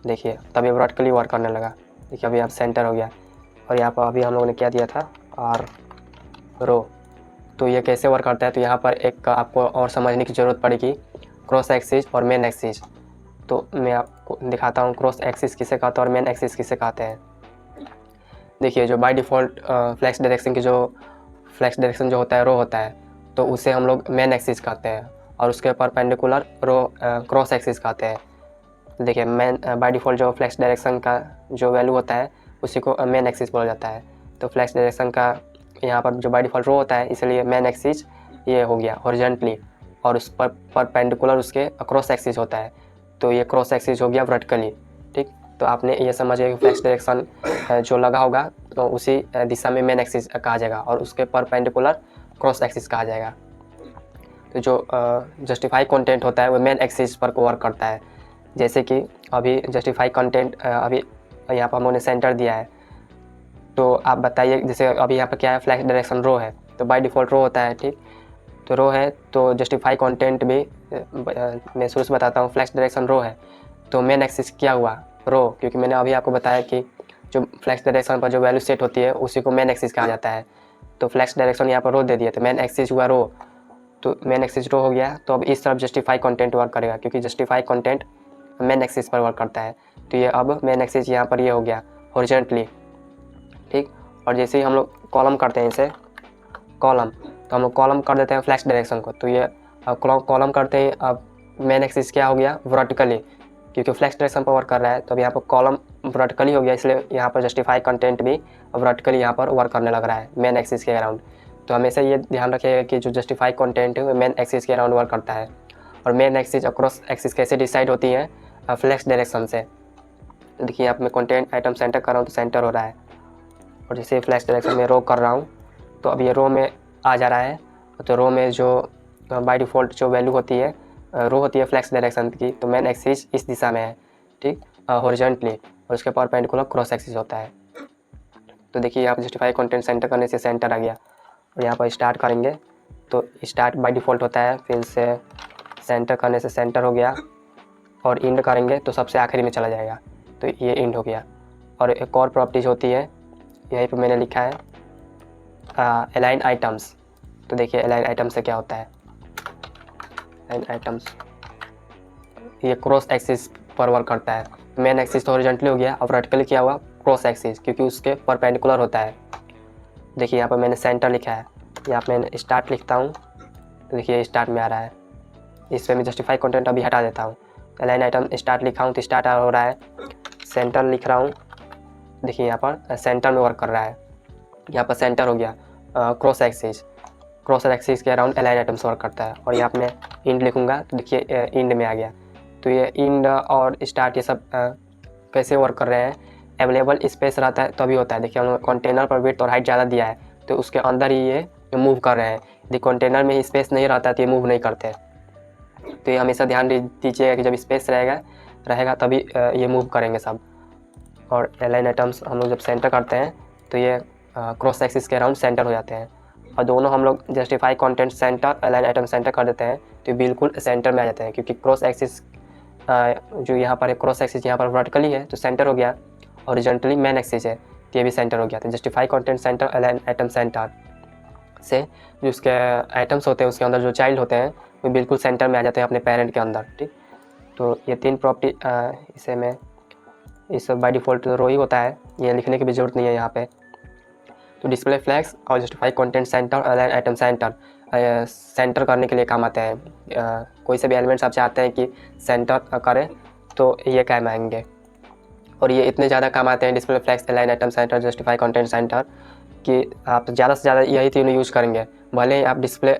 देखिए तभी वर्टिकली वर्क करने लगा। देखिए अभी आप सेंटर हो गया। और यहाँ पर अभी हम लोगों ने क्या दिया था, आर रो। तो ये कैसे वर्क करता है, तो यहाँ पर एक आपको और समझने की ज़रूरत पड़ेगी, क्रॉस एक्सिस और मेन एक्सिस। तो मैं आपको दिखाता हूँ क्रॉस एक्सिस किसे कहते हैं और मेन एक्सिस किसे कहते हैं। देखिए जो बाय डिफ़ॉल्ट फ्लैक्स डायरेक्शन जो होता है रो होता है, तो उसे हम लोग मेन एक्सिस कहते हैं और उसके परपेंडिकुलर रो क्रॉस एक्सिस कहते हैं। देखिए मेन बाय डिफ़ॉल्ट जो फ्लैक्स डायरेक्शन का जो वैल्यू होता है उसी को मेन एक्सिस बोला जाता है। तो फ्लैक्स डायरेक्शन का यहाँ पर जो बाय डिफ़ॉल्ट रो होता है, इसलिए मेन एक्सिस ये हो गया हॉरिजॉन्टली, और उस पर परपेंडिकुलर उसके क्रॉस एक्सिस होता है, तो ये क्रॉस एक्सिस हो गया वर्टिकली, ठीक। तो आपने ये समझिए कि फ्लैक्स डायरेक्शन जो लगा होगा तो उसी दिशा में मेन एक्सिस कहा जाएगा और उसके परपेंडिकुलर क्रॉस एक्सिस कहा जाएगा। तो जो जस्टिफाई कंटेंट होता है वो मेन एक्सिस पर वर्क करता है। जैसे कि अभी जस्टिफाई कंटेंट अभी यहाँ पर हम लोगों ने सेंटर दिया है, तो आप बताइए, जैसे अभी यहाँ पर क्या है, फ्लैक्स डायरेक्शन रो है, तो बाय डिफ़ॉल्ट रो होता है, ठीक। तो रो है तो जस्टिफाई कंटेंट भी मैं शुरू से बताता हूँ, फ्लैक्स डायरेक्शन रो है तो मेन एक्सिस क्या हुआ, रो, क्योंकि मैंने अभी आपको बताया कि जो फ्लैक्स डायरेक्शन पर जो वैल्यू सेट होती है उसी को मेन एक्सिस कहा जाता है। तो फ्लैक्स डायरेक्शन यहाँ पर रो दे दिया तो मेन एक्सिस हुआ रो, तो मेन एक्सिस रो हो गया। तो अब इस तरफ जस्टिफाई कंटेंट वर्क करेगा क्योंकि जस्टिफाई कंटेंट मेन एक्सिस पर वर्क करता है। तो ये अब मेन एक्सिस यहाँ पर ये हो गया हॉरिजॉन्टली, ठीक। और जैसे ही हम लोग कॉलम करते हैं इसे कॉलम, तो हम लोग कॉलम कर देते हैं फ्लैक्स डायरेक्शन को, तो ये कॉलम करते हैं। अब मेन एक्सिस क्या हो गया, वर्टिकली, क्योंकि फ्लैक्स डायरेक्शन पर वर्क कर रहा है तो अब यहाँ पर कॉलम वर्टिकली हो गया, इसलिए यहाँ पर जस्टिफाई कंटेंट भी वर्टिकली यहाँ पर वर्क करने लग रहा है मेन एक्सिस के अराउंड। तो हमेशा ये ध्यान रखिएगा कि जो जस्टिफाई कंटेंट है वो मेन एक्सिस के अराउंड वर्क करता है। और मेन एक्सिस और क्रॉस एक्सिस कैसे डिसाइड होती है, फ्लैक्स डायरेक्शन से। तो देखिए यहाँ पर मैं कंटेंट आइटम सेंटर कर रहा हूँ तो सेंटर हो रहा है, और जैसे फ्लैक्स डायरेक्शन में रो कर रहा हूँ तो अब ये रो में आ जा रहा है। तो रो में जो बाय डिफ़ॉल्ट जो वैल्यू होती है, रो होती है फ्लैक्स डायरेक्शन की, तो मेन एक्सिस इस दिशा में है, ठीक, हॉरिजॉन्टली, और उसके परपेंडिकुलर क्रॉस एक्सिस होता है। तो देखिए यहाँ पर जस्टिफाई कंटेंट सेंटर करने से सेंटर आ गया, और यहाँ पर स्टार्ट करेंगे तो स्टार्ट बाय डिफ़ॉल्ट होता है, फिर से सेंटर करने से सेंटर हो गया, और इंड करेंगे तो सबसे आखिरी में चला जाएगा, तो ये इंड हो गया। और एक और प्रॉपर्टीज होती है, यहीं पर मैंने लिखा है अलाइन आइटम्स। तो देखिए अलाइन आइटम से क्या होता है, अलाइन आइटम्स ये क्रॉस एक्सिस पर वर्क करता है। मेन एक्सिस तो हॉरिजॉन्टली हो गया, अब वर्टिकली क्या हुआ, क्रॉस एक्सिस, क्योंकि उसके परपेंडिकुलर होता है। देखिए यहाँ पर मैंने सेंटर लिखा है, यहाँ पर मैं स्टार्ट लिखता हूँ तो देखिए स्टार्ट में आ रहा है। इस पर मैं जस्टिफाई कंटेंट अभी हटा देता हूँ। अलाइन आइटम स्टार्ट लिखा हूँ तो स्टार्ट हो रहा है, सेंटर लिख रहा हूँ, देखिए यहाँ पर सेंटर में वर्क कर रहा है, यहाँ पर सेंटर हो गया। क्रॉस एक्सिस के अराउंड अलाइन आइटम्स वर्क करता है। और यहाँ पर मैं इंड लिखूँगा तो देखिए इंड में आ गया। तो ये इंड और स्टार्ट ये सब कैसे वर्क कर रहे हैं, अवेलेबल स्पेस रहता है तभी होता है। देखिए हम कंटेनर पर विड्थ और हाइट ज़्यादा दिया है तो उसके अंदर ही ये मूव कर रहे हैं। यदि कंटेनर में स्पेस नहीं रहता तो ये मूव नहीं करते। तो ये हमेशा ध्यान दीजिएगा कि जब स्पेस रहेगा तभी ये मूव करेंगे सब। और एलाइन एटम्स हम लोग जब सेंटर करते हैं तो ये क्रॉस एक्सिस के अराउंड सेंटर हो जाते हैं। और दोनों हम लोग justify content centre align atom centre कर देते हैं तो बिल्कुल सेंटर में आ जाते हैं, क्योंकि क्रॉस एक्सिस जो यहाँ पर है, क्रॉस एक्सिस यहाँ पर वर्टिकली है तो सेंटर हो गया, हॉरिजॉन्टली मेन एक्सिस है तो ये भी सेंटर हो गया। तो justify content centre align atom centre से जो उसके एटम्स होते हैं उसके अंदर जो चाइल्ड होते हैं वो बिल्कुल सेंटर में आ जाते हैं अपने पेरेंट के अंदर। ठीक, तो ये 3 प्रॉपर्टी इसे में इस बाय डिफ़ॉल्ट रो ही होता है, ये लिखने की भी ज़रूरत नहीं है यहाँ पे। तो डिस्प्ले फ्लैग्स और justify content centre align atom centre centre करने के लिए काम आते हैं। कोई से भी एलिमेंट्स आप चाहते हैं कि सेंटर करें तो ये काम आएंगे, और ये इतने ज़्यादा काम आते हैं display flags align atom centre justify content centre कि आप ज़्यादा से ज़्यादा यही तीनों यूज़ करेंगे। भले ही आप डिस्प्ले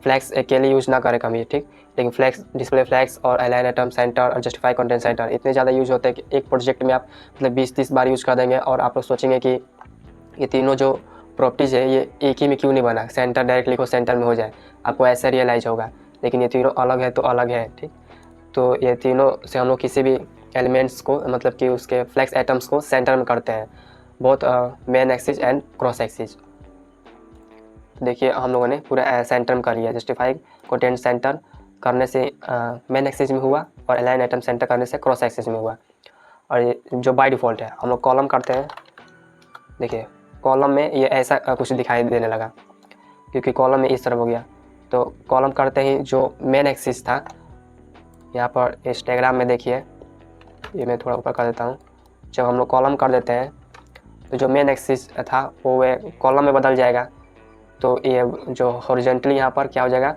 फ्लैग्स अकेले यूज़ ना करें कभी, ठीक, लेकिन फ्लैग्स डिस्प्ले फ्लैग्स और अलाइन एटम सेंटर और जस्टिफाई कंटेंट सेंटर इतने ज़्यादा यूज़ होते हैं कि एक प्रोजेक्ट में आप मतलब 20-30 बार यूज़ कर देंगे। और आप लोग सोचेंगे कि ये तीनों जो प्रॉपर्टीज़ है ये एक ही में क्यों नहीं बना, सेंटर डायरेक्ट लिखो सेंटर में हो जाए, आपको ऐसा रियलाइज़ होगा। लेकिन ये तीनों अलग है तो अलग है। ठीक, तो ये तीनों से हम लोग किसी भी एलिमेंट्स को मतलब कि उसके फ्लैक्स एटम्स को सेंटर में करते हैं, both men axis and cross axis. देखिए हम लोगों ने पूरा सेंटर में कर लिया। जस्टिफाई कंटेंट सेंटर करने से मेन एक्सिस में हुआ और अलाइन एटम सेंटर करने से क्रॉस एक्सिस में हुआ। और ये जो बाय डिफ़ॉल्ट है हम लोग कॉलम करते हैं, देखिए कॉलम में ये ऐसा कुछ दिखाई देने लगा क्योंकि कॉलम में इस तरफ हो गया। तो कॉलम करते ही जो मेन एक्सिस था यहाँ पर इस डायग्राम में देखिए, ये मैं थोड़ा ऊपर कर देता हूँ। जब हम लोग कॉलम कर देते हैं तो जो मेन एक्सिस था वो कॉलम में बदल जाएगा, तो ये जो हॉरिजॉन्टली यहाँ पर क्या हो जाएगा,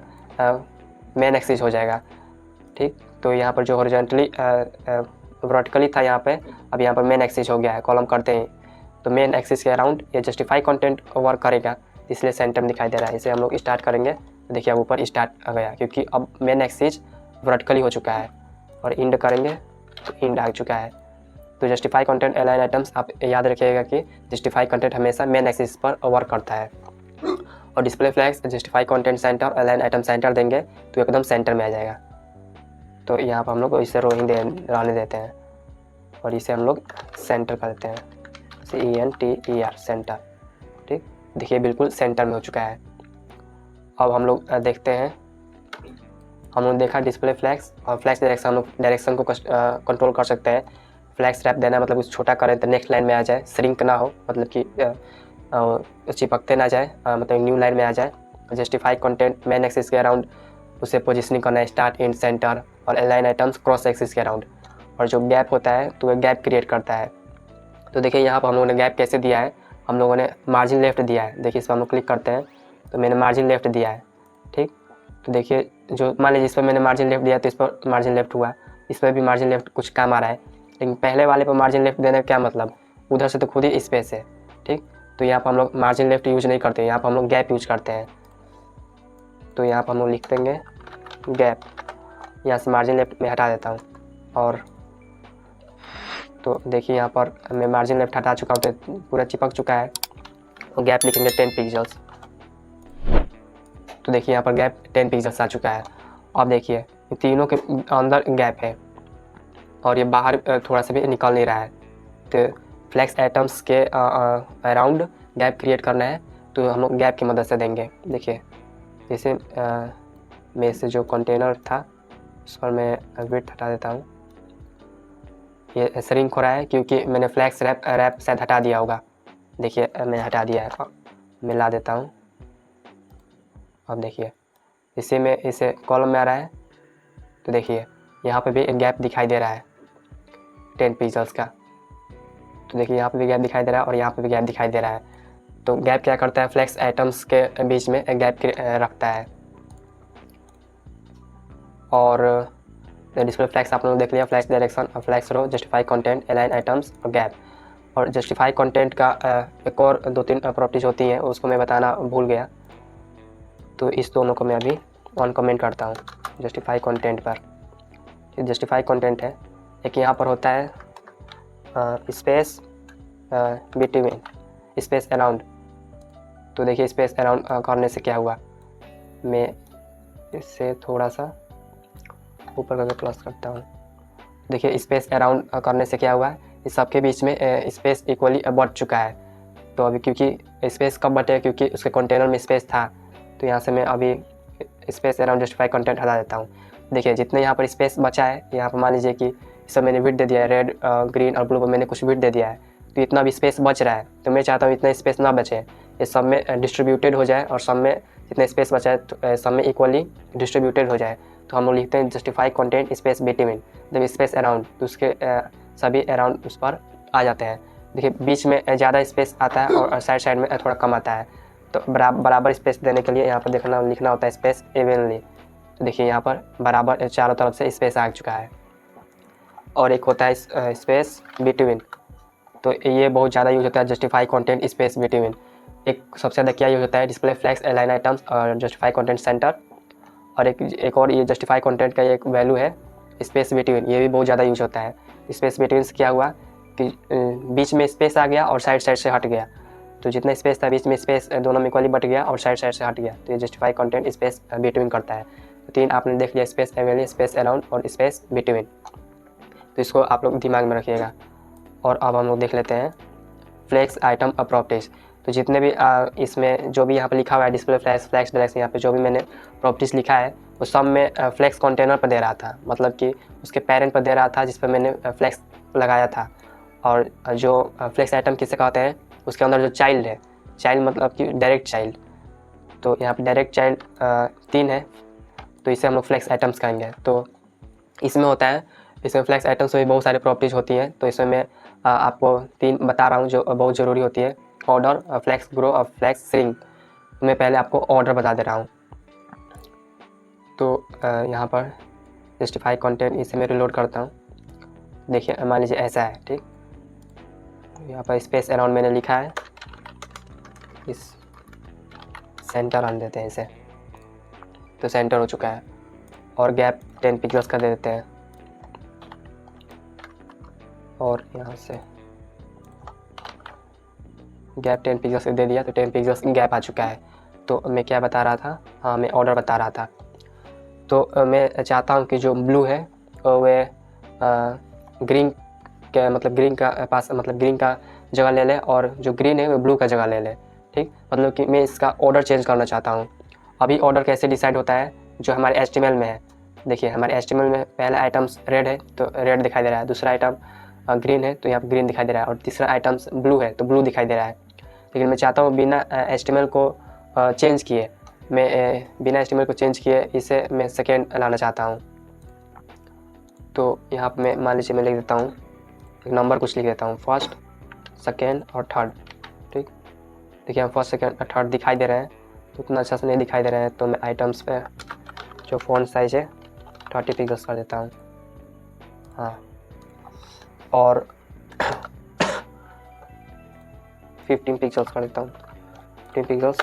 मेन एक्सिस हो जाएगा। ठीक, तो यहाँ पर जो हॉरिजॉन्टली वर्टिकली था यहाँ पे, अब यहाँ पर मेन एक्सिस हो गया है कॉलम करते ही। तो मेन एक्सिस के अराउंड ये जस्टिफाई कंटेंट वर्क करेगा, इसलिए सेंटर में दिखाई दे रहा है। इसे हम लोग स्टार्ट करेंगे तो देखिए अब ऊपर स्टार्ट आ गया क्योंकि अब मेन एक्सिस वर्टिकली हो चुका है, और इंड करेंगे तो इंड आ चुका है। तो जस्टिफाई कंटेंट अलाइन आइटम्स आप याद रखिएगा कि जस्टिफाई कंटेंट हमेशा मेन एक्सिस पर वर्क करता है। और display flags justify content centre align item centre देंगे तो एकदम सेंटर में आ जाएगा। तो यहाँ पर हम लोग इसे रोइंग रहने देते हैं और इसे हम लोग सेंटर कर देते हैं, CENTER सेंटर। ठीक, देखिए बिल्कुल सेंटर में हो चुका है। अब हम लोग देखते हैं, हम लोग देखा डिस्प्ले फ्लैग्स और फ्लैग्स डायरेक्शन, हम लोग डायरेक्शन को कंट्रोल कर सकते हैं। फ्लैग्स रैप देना मतलब कुछ छोटा करें तो नेक्स्ट लाइन में आ जाए, श्रिंक ना हो मतलब कि चिपकते ना जाए, मतलब न्यू लाइन में आ जाए। जस्टिफाई कंटेंट मेन एक्सिस के अराउंड उसे पोजिशनिंग करना है, स्टार्ट इन सेंटर, और अलाइन आइटम्स क्रॉस एक्सिस के अराउंड। और जो गैप होता है तो वह गैप क्रिएट करता है। तो देखिए यहाँ पर हम लोगों ने गैप कैसे दिया है, हम लोगों ने मार्जिन लेफ्ट दिया है। देखिए इस पर हम लोग क्लिक करते हैं तो मैंने मार्जिन लेफ्ट दिया है। ठीक, तो देखिए जो मान लीजिए इस पर मैंने मार्जिन लेफ्ट दिया तो इस पर मार्जिन लेफ्ट हुआ, इस पर भी मार्जिन लेफ्ट कुछ काम आ रहा है। लेकिन पहले वाले पर मार्जिन लेफ्ट देने का क्या मतलब, उधर से तो खुद ही स्पेस है। ठीक, तो यहाँ पर हम लोग मार्जिन लेफ्ट यूज नहीं करते, यहाँ पर हम लोग गैप यूज करते हैं। तो यहाँ पर हम लोग लिख देंगे गैप, यहाँ से मार्जिन लेफ्ट में हटा देता हूँ। और तो देखिए यहाँ पर मैं मार्जिन लेफ्ट हटा चुका हूँ तो पूरा चिपक चुका है। और गैप लिखेंगे 10 पिक्सल्स, तो देखिए यहाँ पर गैप 10 पिक्सल्स आ चुका है। अब देखिए तीनों के अंदर गैप है और ये बाहर थोड़ा सा भी निकल नहीं रहा है। तो फ्लैक्स एटम्स के अराउंड गैप क्रिएट करना है तो हम लोग गैप की मदद से देंगे। देखिए जैसे मैं से जो कंटेनर था उस पर मैं विड्थ हटा देता हूँ, ये श्रिंक हो रहा है क्योंकि मैंने फ्लैक्स रैप शायद हटा दिया होगा। देखिए मैं हटा दिया है, मैं ला देता हूँ। अब देखिए इसी में इसे कॉलम में आ रहा है तो देखिए यहाँ पे भी एक गैप दिखाई दे रहा है 10 पिक्सल्स का। तो देखिए यहाँ पे भी गैप दिखाई दे रहा है और यहाँ पे भी गैप दिखाई दे रहा है। तो गैप क्या करता है, फ्लैक्स एटम्स के बीच में एक गैप रखता है। और डिस्प्ले फ्लैक्स आप लोगों ने देख लिया, फ्लैक्स डायरेक्शन और फ्लैक्स रो, जस्टिफाई कंटेंट, अलाइन आइटम्स और गैप। और जस्टिफाई कंटेंट का एक और 2-3 प्रॉपर्टीज होती हैं, उसको मैं बताना भूल गया, तो इस दोनों को मैं अभी ऑन कमेंट करता हूँ जस्टिफाई कंटेंट पर। जस्टिफाई कंटेंट है, एक यहाँ पर होता है स्पेस बिटवीन, स्पेस अराउंड। तो देखिए स्पेस अराउंड करने से क्या हुआ, मैं इससे थोड़ा सा ऊपर करके प्लस करता हूँ। देखिए स्पेस अराउंड करने से क्या हुआ, इस सब के बीच में स्पेस इक्वली बढ़ चुका है। तो अभी क्योंकि स्पेस कब बढ़े, क्योंकि उसके कंटेनर में स्पेस था, तो यहाँ से मैं अभी स्पेस अराउंड जस्टिफाई कंटेंट हटा देता हूँ। देखिए जितने यहाँ पर स्पेस बचा है, यहाँ पर मान लीजिए कि सब मैंने विड्थ दे दिया है, रेड ग्रीन और ब्लू पर मैंने कुछ विड्थ दे दिया है, तो इतना भी स्पेस बच रहा है। तो मैं चाहता हूँ इतना स्पेस ना बचे, ये सब में डिस्ट्रीब्यूटेड हो जाए और सब में जितना स्पेस बचा है तो सब में इक्वली डिस्ट्रीब्यूटेड हो जाए। तो हम लोग लिखते हैं जस्टिफाई कंटेंट स्पेस बिटवीन, जब स्पेस अराउंड तो उसके सभी अराउंड उस पर आ जाते हैं। देखिए बीच में ज़्यादा स्पेस आता है और साइड साइड में थोड़ा कम आता है। तो बराबर स्पेस देने के लिए यहाँ पर लिखना होता है स्पेस इवनली। तो देखिए यहाँ पर बराबर चारों तरफ से स्पेस आ चुका है। और एक होता है स्पेस बिटवीन, तो ये बहुत ज़्यादा यूज होता है जस्टिफाई कंटेंट स्पेस बिटवीन। एक सबसे ज़्यादा क्या यूज होता है डिस्प्ले फ्लैग्स अलाइन आइटम्स और जस्टिफाई कंटेंट सेंटर। और एक और ये जस्टिफाई कंटेंट का एक वैल्यू है स्पेस बिटवीन, ये भी बहुत ज़्यादा यूज होता है। स्पेस बिटवीन से क्या हुआ कि बीच में स्पेस आ गया और साइड से हट गया, तो जितना स्पेस था बीच में स्पेस दोनों में इक्वली बट गया और साइड से हट गया, तो ये जस्टिफाई कंटेंट स्पेस बिटवीन करता है। तो 3 आपने देख लिया, स्पेस एवेली, स्पेस अराउंड और स्पेस बिटवीन। तो इसको आप लोग दिमाग में रखिएगा। और अब हम लोग देख लेते हैं फ्लेक्स आइटम प्रॉपर्टीज़। तो जितने भी इसमें जो भी यहाँ पर लिखा हुआ है डिस्प्ले फ्लैग्स डायरेक्ट, यहाँ पे जो भी मैंने प्रॉपर्टीज़ लिखा है वो सब में फ्लैक्स कंटेनर पर दे रहा था, मतलब कि उसके पेरेंट पर दे रहा था जिस पर मैंने फ्लैक्स लगाया था। और जो फ्लैक्स आइटम किसे कहते हैं, उसके अंदर जो चाइल्ड है, चाइल्ड मतलब कि डायरेक्ट चाइल्ड, तो यहाँ पर डायरेक्ट चाइल्ड 3 है, तो इसे हम लोग फ्लैक्स आइटम्स कहेंगे। तो इसमें होता है, इसमें फ्लैक्स आइटम्स में बहुत सारी प्रॉपर्टीज़ होती हैं। तो इसमें मैं आपको 3 बता रहा हूँ जो बहुत ज़रूरी होती है। ऑर्डर, फ्लैक्स ग्रो और फ्लैक्स श्रिंक। मैं पहले आपको ऑर्डर बता दे रहा हूँ। तो यहाँ पर जस्टिफाई कंटेंट इसे मैं रिलोड करता हूँ। देखिए मान लीजिए ऐसा है, ठीक, यहाँ पर स्पेस अराउंड मैंने लिखा है, इस सेंटर आन देते हैं इसे, तो सेंटर हो चुका है। और गैप 10 पिक्सल्स का दे देते हैं, और यहाँ से गैप 10 पिक्सल्स दे दिया, तो 10 पिक्सल्स गैप आ चुका है। तो मैं क्या बता रहा था, हाँ मैं ऑर्डर बता रहा था। तो मैं चाहता हूँ कि जो ब्लू है वे ग्रीन के मतलब ग्रीन का पास मतलब ग्रीन का जगह ले ले, और जो ग्रीन है वो ब्लू का जगह ले ले, ठीक। मतलब कि मैं इसका ऑर्डर चेंज करना चाहता हूँ। अभी ऑर्डर कैसे डिसाइड होता है, जो हमारे HTML में है। देखिए हमारे HTML में पहला आइटम्स रेड है तो रेड दिखाई दे रहा है, दूसरा आइटम ग्रीन है तो यहाँ पर ग्रीन दिखाई दे रहा है, और तीसरा आइटम्स ब्लू है तो ब्लू दिखाई दे रहा है। लेकिन मैं चाहता हूँ बिना HTML को चेंज किए, मैं बिना HTML को चेंज किए इसे मैं सेकेंड लाना चाहता हूँ। तो यहाँ पर मैं मान लीजिए मैं लिख देता हूँ एक नंबर कुछ लिख देता हूँ, फर्स्ट, सेकेंड और थर्ड, ठीक। देखिए हम फर्स्ट, सेकेंड और थर्ड दिखाई दे रहे हैं, तो उतना अच्छा से नहीं दिखाई दे रहे हैं, तो मैं आइटम्स पे जो फ़ॉन्ट साइज है 30 पिक्सल्स कर देता हूँ, हाँ। और 15 पिक्सल्स कर देता हूँ, 15 पिक्सल्स।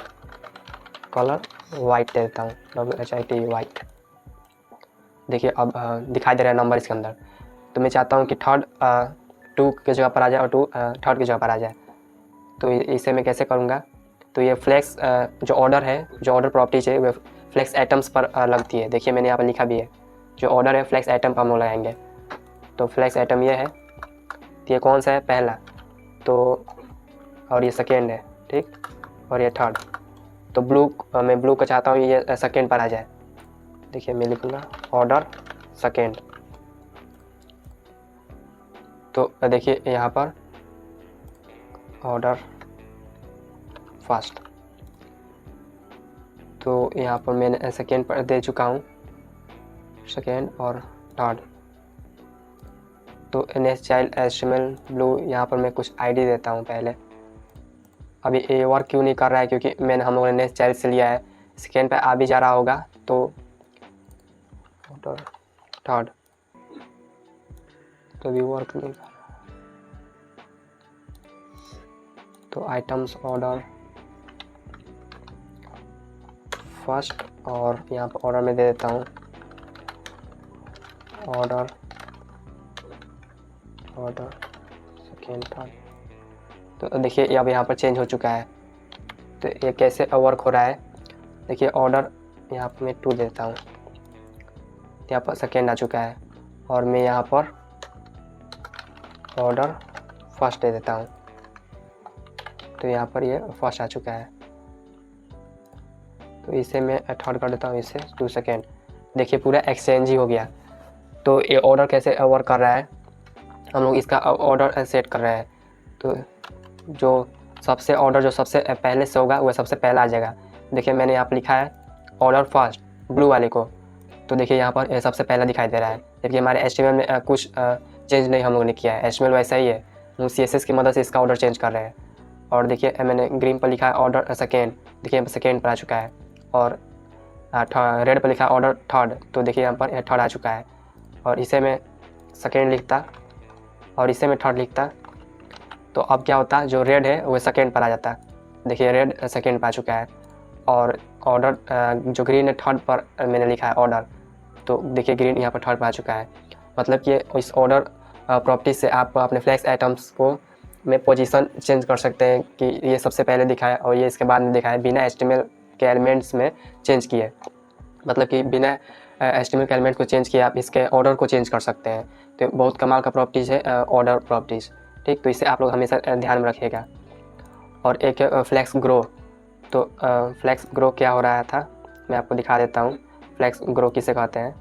कलर वाइट दे देता हूँ, WHIT वाइट। देखिए अब दिखाई दे रहा है नंबर इसके अंदर। तो मैं चाहता हूँ कि थर्ड 2 की जगह पर आ जाए और 2 थर्ड की जगह पर आ जाए। तो इसे मैं कैसे करूँगा, तो ये फ्लैक्स जो ऑर्डर है, जो ऑर्डर प्रॉपर्टीज है, वो फ्लैक्स आइटम्स पर लगती है। देखिए मैंने यहाँ पर लिखा भी है, जो ऑर्डर है फ्लैक्स आइटम पर हम लोग लगाएंगे। तो फ्लैक्स आइटम ये है, तो ये कौन सा है, पहला, तो और ये सेकेंड है, ठीक, और ये थर्ड। तो ब्लू, मैं ब्लू का चाहता हूँ ये सेकेंड पर आ जाए। देखिए मैं लिखूँगा ऑर्डर सेकेंड। तो देखिए यहाँ पर ऑर्डर फर्स्ट, तो यहाँ पर मैंने सेकेंड पर दे चुका हूँ, सेकेंड और थर्ड। तो नेक्स्ट चाइल्ड HTML ब्लू, यहाँ पर मैं कुछ ID देता हूँ पहले। अभी ये वर्क क्यों नहीं कर रहा है, क्योंकि मैंने हम लोगों ने नेक्स्ट चाइल्ड से लिया है, सेकेंड पे आ भी जा रहा होगा, तो ऑर्डर थर्ड, तो भी वर्क नहीं कर रहा। तो आइटम्स ऑर्डर फर्स्ट, और यहाँ पर ऑर्डर में दे देता हूँ ऑर्डर सेकेंड थर्ड। तो देखिए अब यहाँ पर चेंज हो चुका है। तो ये कैसे वर्क हो रहा है, देखिए ऑर्डर यहाँ पर मैं 2 देता हूँ, यहाँ पर सेकेंड आ चुका है, और मैं यहाँ पर ऑर्डर फर्स्ट दे देता हूँ। तो यहाँ पर ये फर्स्ट आ चुका है, तो इसे मैं थर्ड कर देता हूँ, इसे 2 सेकेंड। देखिए पूरा एक्सचेंज ही हो गया। तो ये ऑर्डर कैसे वर्क कर रहा है, हम लोग इसका ऑर्डर सेट कर रहे हैं। तो जो सबसे ऑर्डर जो सबसे पहले से होगा वह सबसे पहला आ जाएगा। देखिए मैंने यहाँ पर लिखा है ऑर्डर फर्स्ट ब्लू वाले को, तो देखिए यहाँ पर सबसे पहला दिखाई दे रहा है। जबकि हमारे HTML में कुछ चेंज नहीं हम लोगों ने किया है, HTML वैसा ही है, हम CSS की मदद से इसका ऑर्डर चेंज कर रहे हैं। और देखिए मैंने ग्रीन पर लिखा है ऑर्डर सेकेंड, देखिए यहाँ पर सेकेंड पर आ चुका है। और रेड पर लिखा है ऑर्डर थर्ड, तो देखिए यहाँ पर थर्ड आ चुका है। और इसे मैं सेकेंड लिखता और इसे मैं थर्ड लिखता, तो अब क्या होता, जो रेड है वो सेकेंड पर आ जाता। देखिए रेड सेकेंड पर आ चुका है। और ऑर्डर जो ग्रीन है थर्ड पर मैंने लिखा है ऑर्डर, तो देखिए ग्रीन यहाँ पर थर्ड पर आ चुका है। मतलब कि इस ऑर्डर प्रॉपर्टी से आप अपने फ्लैक्स आइटम्स को में पोजीशन चेंज कर सकते हैं कि ये सबसे पहले दिखाए और ये इसके बाद में दिखाए, बिना HTML के एलिमेंट्स में चेंज किए। मतलब कि बिना HTML के एलिमेंट को चेंज किए आप इसके ऑर्डर को चेंज कर सकते हैं। तो बहुत कमाल का प्रॉपर्टीज़ है ऑर्डर प्रॉपर्टीज़, ठीक। तो इसे आप लोग हमेशा ध्यान में रखिएगा। और एक है फ्लैक्स ग्रो। तो फ्लैक्स ग्रो क्या हो रहा था मैं आपको दिखा देता हूँ। फ्लैक्स ग्रो किसे कहते हैं,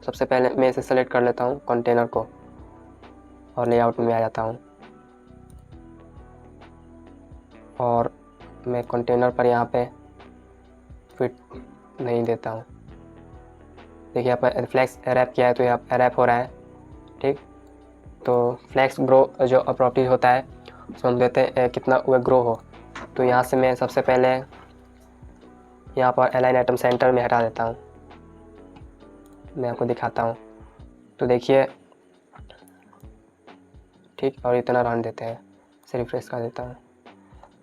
सबसे पहले मैं इसे सेलेक्ट कर लेता हूँ कंटेनर को और लेआउट में आ जाता हूँ। और मैं कंटेनर पर यहाँ पे फिट नहीं देता हूँ। देखिए यहाँ पर फ्लैक्स रैप किया है तो यहाँ रैप हो रहा है, ठीक। तो फ्लैक्स ग्रो जो प्रॉपर्टी होता है उसमें हम देते हैं कितना वह ग्रो हो। तो यहाँ से मैं सबसे पहले यहाँ पर अलाइन आइटम सेंटर में हटा देता हूँ, मैं आपको दिखाता हूँ। तो देखिए ठीक, और इतना रन देते हैं, इसे रिफ्रेश कर देता हूँ।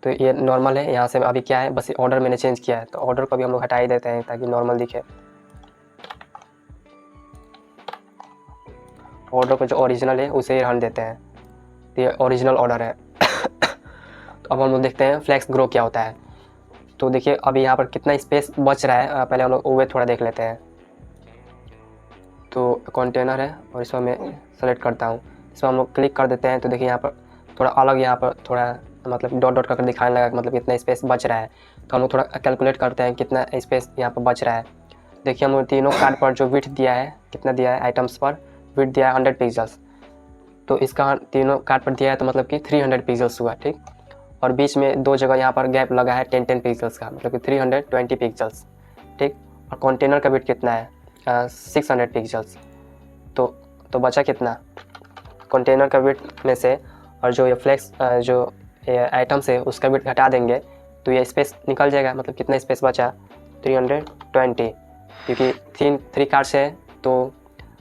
तो ये नॉर्मल है। यहाँ से अभी क्या है, बस ऑर्डर मैंने चेंज किया है, तो ऑर्डर को भी हम लोग हटा ही देते हैं ताकि नॉर्मल दिखे। ऑर्डर को जो ओरिजिनल है उसे ही रन देते हैं, तो ये ओरिजिनल ऑर्डर है। तो अब हम लोग देखते हैं फ्लैक्स ग्रो क्या होता है। तो देखिए अभी यहाँ पर कितना स्पेस बच रहा है, पहले हम लोग वो थोड़ा देख लेते हैं। तो कंटेनर है और इसमें मैं सेलेक्ट करता हूँ, इसमें हम लोग क्लिक कर देते हैं। तो देखिए यहाँ पर थोड़ा अलग, यहाँ पर थोड़ा मतलब डॉट डॉट करके दिखाने लगा, मतलब कितना स्पेस बच रहा है। तो हम लोग थोड़ा कैलकुलेट करते हैं कितना स्पेस यहाँ पर बच रहा है। देखिए हम लोग तीनों कार्ड पर जो विड्थ दिया है, कितना दिया है आइटम्स पर विड्थ दिया है 100 पिक्सल्स। तो इसका तीनों कार्ड पर दिया है तो मतलब कि 300 पिक्सल्स हुआ, ठीक। और बीच में 2 जगह यहाँ पर गैप लगा है 10 पिक्सल्स का, मतलब कि 320 पिक्सल्स, ठीक। और कंटेनर का विड्थ कितना है 600 पिक्सल्स। तो बचा कितना कंटेनर का विड्थ में से, और जो ये फ्लैक्स जो आइटम्स है उसका विड्थ घटा देंगे तो ये स्पेस निकल जाएगा। मतलब कितना स्पेस बचा 320, क्योंकि 3 कार्ड्स है तो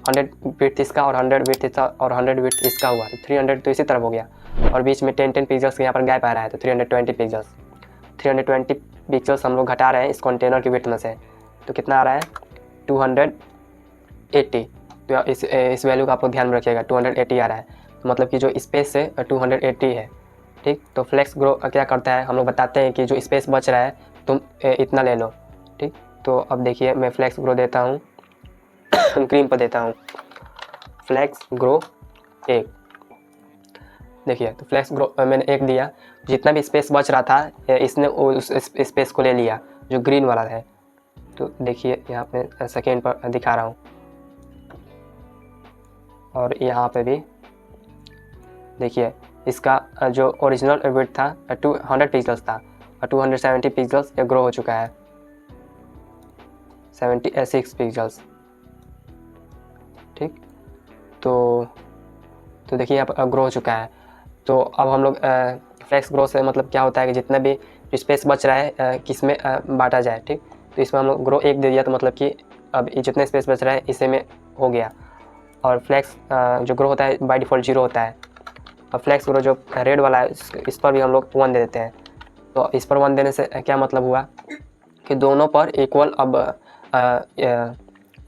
100 विड्थ इसका और 100 विड्थ इसका और 100 विड्थ इसका हुआ, तो 300 तो इसी तरफ हो गया। और बीच में 10 पिक्सल्स के यहाँ पर गैप आ रहा है, तो 320 पिक्सल्स। 320 पिक्सल्स हम लोग घटा रहे हैं इस कंटेनर की विड्थ में से, तो कितना आ रहा है 280। तो इस वैल्यू का आप लोग ध्यान में रखिएगा, 280 आ रहा है। तो मतलब कि जो स्पेस है 280 है, ठीक। तो फ्लैक्स ग्रो क्या करता है, हम लोग बताते हैं कि जो स्पेस बच रहा है तुम इतना ले लो, ठीक। तो अब देखिए मैं फ्लैक्स ग्रो देता हूँ ग्रीन पर देता हूँ, फ्लैक्स ग्रो 1। देखिए तो फ्लैक्स ग्रो मैंने 1 दिया, जितना भी स्पेस बच रहा था इसने उस स्पेस को ले लिया जो ग्रीन वाला है। तो देखिए यहाँ पे सेकेंड पर दिखा रहा हूँ, और यहाँ पे भी देखिए इसका जो ओरिजिनल विड्थ था 200 पिक्सल्स था और 270 पिक्सल्स ये ग्रो हो चुका है 76 पिक्सल्स, ठीक। तो देखिए यहाँ पर ग्रो हो चुका है। तो अब हम लोग फ्लैक्स ग्रो से मतलब क्या होता है कि जितना भी जो स्पेस बच रहा है किस में बांटा जाए, ठीक। तो इसमें हम लोग ग्रो 1 दे दिया, तो मतलब कि अब जितने स्पेस बच रहा है इसे में हो गया। और फ्लैक्स जो ग्रो होता है बाय डिफ़ॉल्ट 0 होता है। और फ्लैक्स ग्रो जो रेड वाला है इस पर भी हम लोग 1 दे देते हैं। तो इस पर 1 देने से क्या मतलब हुआ कि दोनों पर इक्वल, अब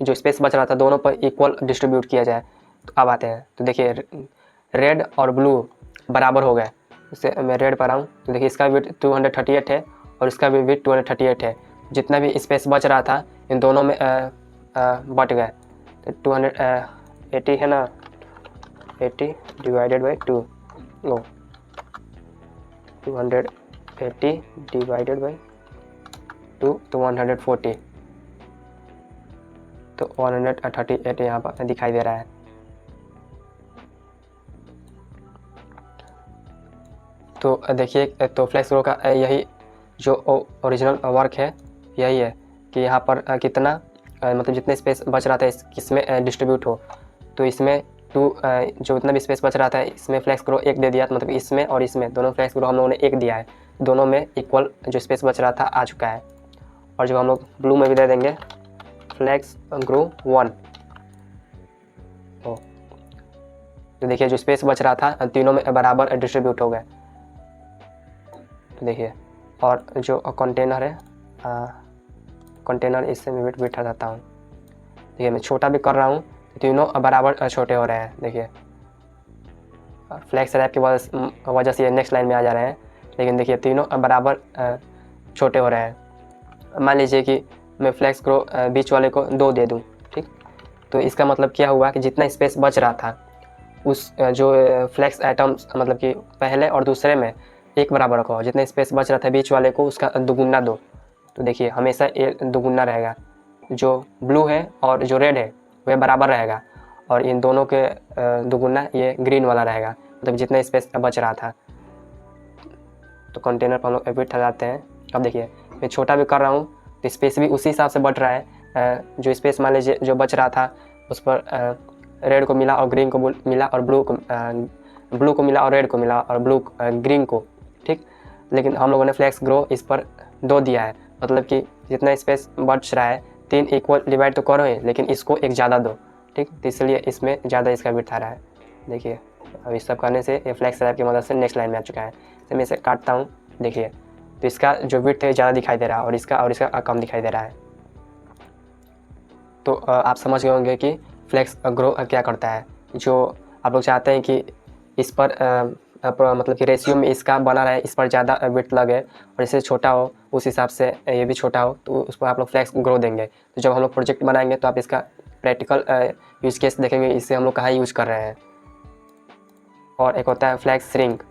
जो स्पेस बच रहा था दोनों पर इक्वल डिस्ट्रीब्यूट किया जाए। तो अब आते हैं, तो देखिए रेड और ब्लू बराबर हो गए। इससे मैं रेड पर आऊँ तो देखिए इसका विड्थ 238 है और इसका भी विड्थ 238 है। जितना भी स्पेस बच रहा था इन दोनों में बट गए। तो 280 है ना, 280 divided by 2 no 280 divided by 2 तो 140 तो 138 यहाँ पर दिखाई दे रहा है। तो देखिए तो फ्लेक्स ग्रो का यही जो ओरिजिनल वर्क है यही है कि यहाँ पर कितना मतलब जितने स्पेस बच रहा था इसमें डिस्ट्रीब्यूट हो। तो इसमें जो इतना भी स्पेस बच रहा था इसमें फ्लेक्स ग्रो 1 दे दिया, तो मतलब इसमें और इसमें दोनों फ्लेक्स ग्रो हम लोगों ने 1 दिया है, दोनों में इक्वल जो स्पेस बच रहा था आ चुका है। और जो हम लोग ब्लू में भी दे देंगे फ्लेक्स ग्रो 1। तो देखिए जो स्पेस बच रहा था तीनों में बराबर डिस्ट्रीब्यूट हो गए। तो देखिए और जो कंटेनर है कंटेनर इससे मैं बैठा जाता हूँ। देखिए मैं छोटा भी कर रहा हूँ तो तीनों बराबर छोटे हो रहे हैं। देखिए फ्लैक्स रैप की वजह से ये नेक्स्ट लाइन में आ जा रहे हैं, लेकिन देखिए तीनों बराबर छोटे हो रहे हैं। मान लीजिए कि मैं फ्लैक्स ग्रो बीच वाले को 2 दे दूँ, ठीक। तो इसका मतलब क्या हुआ कि जितना स्पेस बच रहा था उस जो फ्लैक्स आइटम्स मतलब कि पहले और दूसरे में 1 बराबर रखो, जितना स्पेस बच रहा था बीच वाले को उसका दुगुना दो। तो देखिए हमेशा ये दुगुना रहेगा, जो ब्लू है और जो रेड है वह बराबर रहेगा, और इन दोनों के दुगुना ये ग्रीन वाला रहेगा, मतलब जितना स्पेस बच रहा था। तो कंटेनर पर हम लोग एविट हटाते हैं। अब देखिए मैं छोटा भी कर रहा हूँ तो स्पेस भी उसी हिसाब से बढ़ रहा है। जो स्पेस मान लीजिए जो बच रहा था उस पर रेड को मिला और ग्रीन को मिला और ब्लू को मिला और रेड को मिला और ब्लू ग्रीन को, ठीक। लेकिन हम लोगों ने फ्लैक्स ग्रो इस पर 2 दिया है, मतलब कि जितना स्पेस बच रहा है 3 इक्वल डिवाइड तो करो ही, लेकिन इसको 1 ज़्यादा दो, ठीक। तो इसलिए इसमें ज़्यादा इसका बिट आ रहा है। देखिए अब इस सब करने से ये फ्लैक्स रैप की मदद से नेक्स्ट लाइन में आ चुका है। तो मैं इसे काटता हूँ। देखिए तो इसका जो बिट है ज़्यादा दिखाई दे रहा है और इसका कम दिखाई दे रहा है। तो आप समझ गए होंगे कि फ्लैक्स ग्रो क्या करता है। जो आप लोग चाहते हैं कि इस पर मतलब कि रेशियो में इसका बना रहे, इस पर ज़्यादा बिट लगे और इसे छोटा हो उस हिसाब से ये भी छोटा हो, तो उस पर आप लोग फ्लैक्स ग्रो देंगे। तो जब हम लोग प्रोजेक्ट बनाएंगे तो आप इसका प्रैक्टिकल यूज केस देखेंगे, इससे हम लोग कहाँ यूज कर रहे हैं। और एक होता है फ्लैक्स श्रिंक,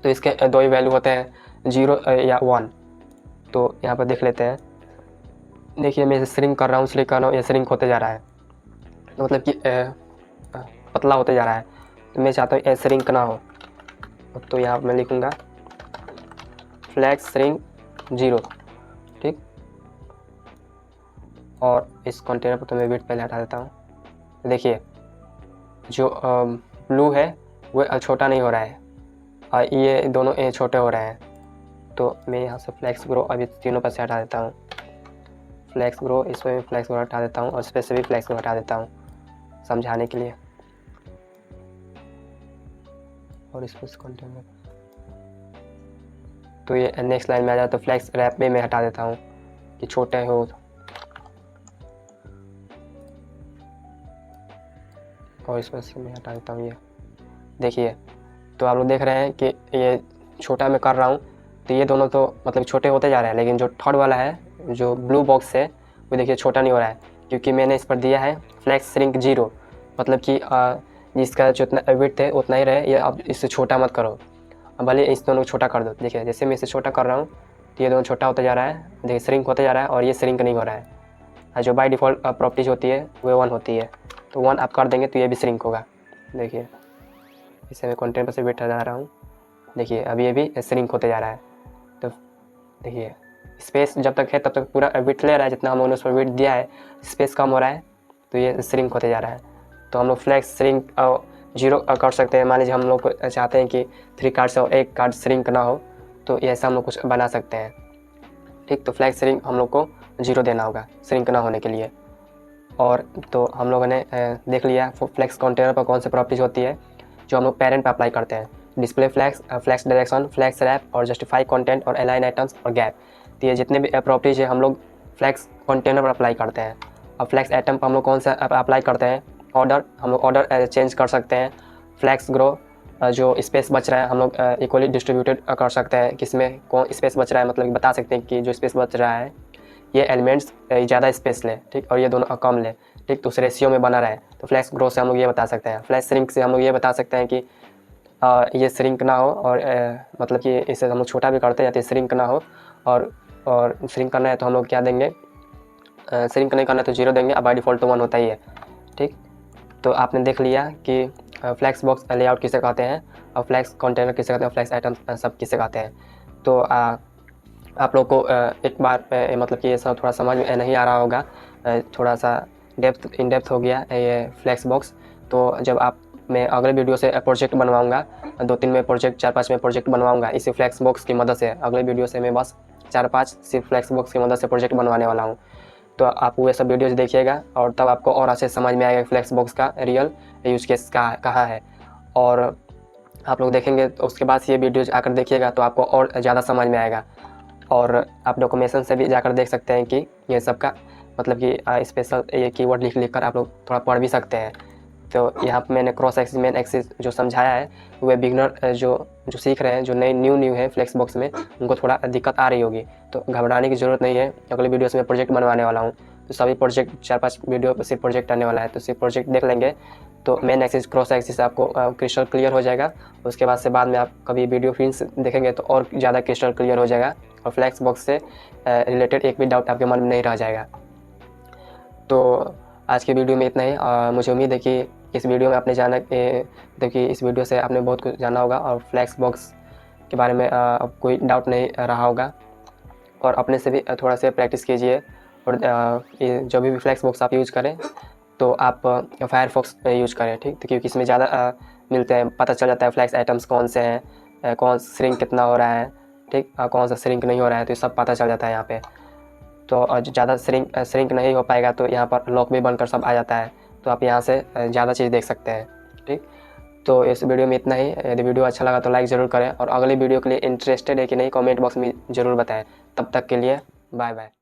तो इसके 2 ही वैल्यू होते हैं, 0 या 1। तो यहाँ पर देख लेते हैं। देखिए मैं इसे श्रिंक कर रहा हूँ, इसलिए कर रहा हूँ, ये श्रिंक होते जा रहा है, मतलब कि पतला होते जा रहा है। तो मैं चाहता हूँ ये श्रिंक ना हो, तो यहाँ मैं लिखूँगा फ्लैक्स श्रिंक 0, ठीक। और इस कंटेनर पर तो मैं बिट पहले हटा देता हूँ। देखिए जो ब्लू है वो छोटा नहीं हो रहा है और ये दोनों ये छोटे हो रहे हैं। तो मैं यहाँ से फ्लैक्स ग्रो अभी तीनों पर से हटा देता हूँ। फ्लैक्स ग्रो इस पर भी फ्लैक्स ग्रो हटा देता हूँ और इस पर से भी फ्लैक्स ग्रो हटा देता हूँ समझाने के लिए। और इस पर कंटेनर तो ये नेक्स्ट लाइन में आ जाए तो फ्लैक्स रैप में मैं हटा देता हूँ कि छोटे हो। और इस पर से मैं हटा देता हूँ ये। देखिए तो आप लोग देख रहे हैं कि ये छोटा मैं कर रहा हूँ तो ये दोनों तो मतलब छोटे होते जा रहे हैं, लेकिन जो थर्ड वाला है जो ब्लू बॉक्स है वो देखिए छोटा नहीं हो रहा है, क्योंकि मैंने इस पर दिया है फ्लैक्स श्रिंक 0, मतलब कि जिसका जितना विड्थ है उतना ही रहे, ये अब इससे छोटा मत करो। अब भले इस दोनों को छोटा कर दो। देखिए जैसे मैं इसे छोटा कर रहा हूँ तो ये दोनों छोटा होता जा रहा है, देखिए श्रिंक होता जा रहा है और ये श्रिंक नहीं हो रहा है। जो बाय डिफ़ॉल्ट प्रॉपर्टीज होती है वो 1 होती है, तो 1 आप कर देंगे तो ये भी श्रिंक होगा। देखिए इसे मैं कंटेंट पर से बैठा जा रहा हूँ। देखिए अब ये भी श्रिंक होते जा रहा है। तो देखिए स्पेस जब तक है तब तक पूरा विड्थ ले रहा है, जितना हम लोगों ने उस पर विड्थ दिया है स्पेस कम हो रहा है तो ये श्रिंक होते जा रहा है। तो हम लोग फ्लैक्स श्रिंक 0 कर सकते हैं। मान लीजिए हम लोग को चाहते हैं कि 3 कार्ड्स और 1 कार्ड श्रिंक ना हो, तो ऐसा हम लोग कुछ बना सकते हैं, ठीक। तो फ्लैक्स श्रिंक हम लोग को 0 देना होगा श्रिंक ना होने के लिए। और तो हम लोगों ने देख लिया फ्लैक्स कंटेनर पर कौन सी प्रॉपर्टीज होती है जो हम लोग पेरेंट पर अप्लाई करते हैं। Display flex, flex direction, flex wrap और जस्टिफाई कंटेंट और अलाइन आइटम्स और गैप। तो ये जितने भी प्रॉपर्टीज है हम लोग फ्लैक्स कंटेनर पर अप्लाई करते हैं। और फ्लैक्स आइटम पर हम लोग कौन सा अप्लाई करते हैं, ऑर्डर, हम लोग ऑर्डर चेंज कर सकते हैं। फ्लैक्स ग्रो जो स्पेस बच रहा है हम लोग इक्वली डिस्ट्रीब्यूटेड कर सकते हैं, किसमें कौन स्पेस बच रहा है, मतलब बता सकते हैं कि जो स्पेस बच रहा है ये एलिमेंट्स ज़्यादा स्पेस ले, ठीक, और ये दोनों कम ले। ठीक, तो उस रेशियो में बना रहे। तो फ्लैक्स ग्रो से हम लोग ये बता सकते हैं। फ्लैक्स श्रिंक से हम लोग ये बता सकते हैं कि ये श्रिंक ना हो, और मतलब कि इसे हम लोग छोटा भी करते हैं तो श्रिंक ना हो, और श्रिंक करना है तो हम लोग क्या देंगे, श्रिंक नहीं करना है तो 0 देंगे, अब बाय डिफ़ॉल्ट तो 1 होता ही है। ठीक, तो आपने देख लिया कि फ्लैक्स बॉक्स लेआउट किसे कहते हैं और फ्लैक्स कंटेनर किसे कहते हैं, फ्लैक्स आइटम सब किसे कहते हैं। तो आप लोग को एक बार मतलब कि ये सब थोड़ा समझ में नहीं आ रहा होगा, थोड़ा सा इन डेप्थ हो गया ये फ्लैक्स बॉक्स। तो जब मैं अगले वीडियो से प्रोजेक्ट बनवाऊंगा, 2-3 में प्रोजेक्ट, 4-5 में प्रोजेक्ट बनवाऊंगा इसी फ्लैक्स बॉक्स की मदद से। अगले वीडियो से मैं बस 4-5 सिर्फ फ्लैक्स बॉक्स की मदद से प्रोजेक्ट बनवाने वाला हूँ। तो आप वो सब वीडियोज़ देखिएगा और तब आपको और अच्छे समझ में आएगा फ्लैक्स बॉक्स का रियल यूज केस कहाँ है। और आप लोग देखेंगे तो उसके बाद ये वीडियोज आकर देखिएगा तो आपको और ज़्यादा समझ में आएगा। और आप डॉक्यूमेंटेशन से भी जाकर देख सकते हैं कि ये सब का मतलब कि स्पेशल ये कीवर्ड लिख कर आप लोग थोड़ा पढ़ भी सकते हैं। तो यहाँ पर मैंने क्रॉस एक्सिस, मेन एक्सिस जो समझाया है, वे बिगनर जो सीख रहे हैं, जो न्यू है फ्लैक्स बॉक्स में, उनको थोड़ा दिक्कत आ रही होगी। तो घबराने की ज़रूरत नहीं है। अगले वीडियो से मैं प्रोजेक्ट बनवाने वाला हूँ, तो सभी प्रोजेक्ट 4-5 वीडियो पर सिर्फ प्रोजेक्ट आने वाला है, तो सिर्फ प्रोजेक्ट देख लेंगे तो मेन एक्सिस क्रॉस एक्सिस आपको क्रिस्टल क्लियर हो जाएगा। उसके बाद में आप कभी वीडियो फिर देखेंगे तो और ज़्यादा क्रिस्टल क्लियर हो जाएगा और फ्लैक्स बॉक्स से रिलेटेड एक भी डाउट आपके मन में नहीं रह जाएगा। तो आज की वीडियो में इतना ही। मुझे उम्मीद है कि इस वीडियो में आपने जाना, देखिए इस वीडियो से आपने बहुत कुछ जाना होगा और फ्लैक्स बॉक्स के बारे में अब कोई डाउट नहीं रहा होगा। और अपने से भी थोड़ा सा प्रैक्टिस कीजिए। और जो भी फ्लैक्स बॉक्स आप यूज़ करें तो आप फायरफॉक्स यूज करें, ठीक, तो क्योंकि इसमें ज़्यादा मिलते हैं, पता चल जाता है फ्लैक्स आइटम्स कौन से हैं, कौन श्रिंक कितना हो रहा है, ठीक, कौन सा श्रिंक नहीं हो रहा है, तो ये सब पता चल जाता है यहाँ पे। तो ज़्यादा श्रिंक नहीं हो पाएगा तो यहाँ पर लॉक भी बनकर सब आ जाता है, तो आप यहाँ से ज़्यादा चीज़ देख सकते हैं। ठीक, तो इस वीडियो में इतना ही। यदि वीडियो अच्छा लगा तो लाइक ज़रूर करें और अगले वीडियो के लिए इंटरेस्टेड है कि नहीं कमेंट बॉक्स में ज़रूर बताएं। तब तक के लिए बाय बाय।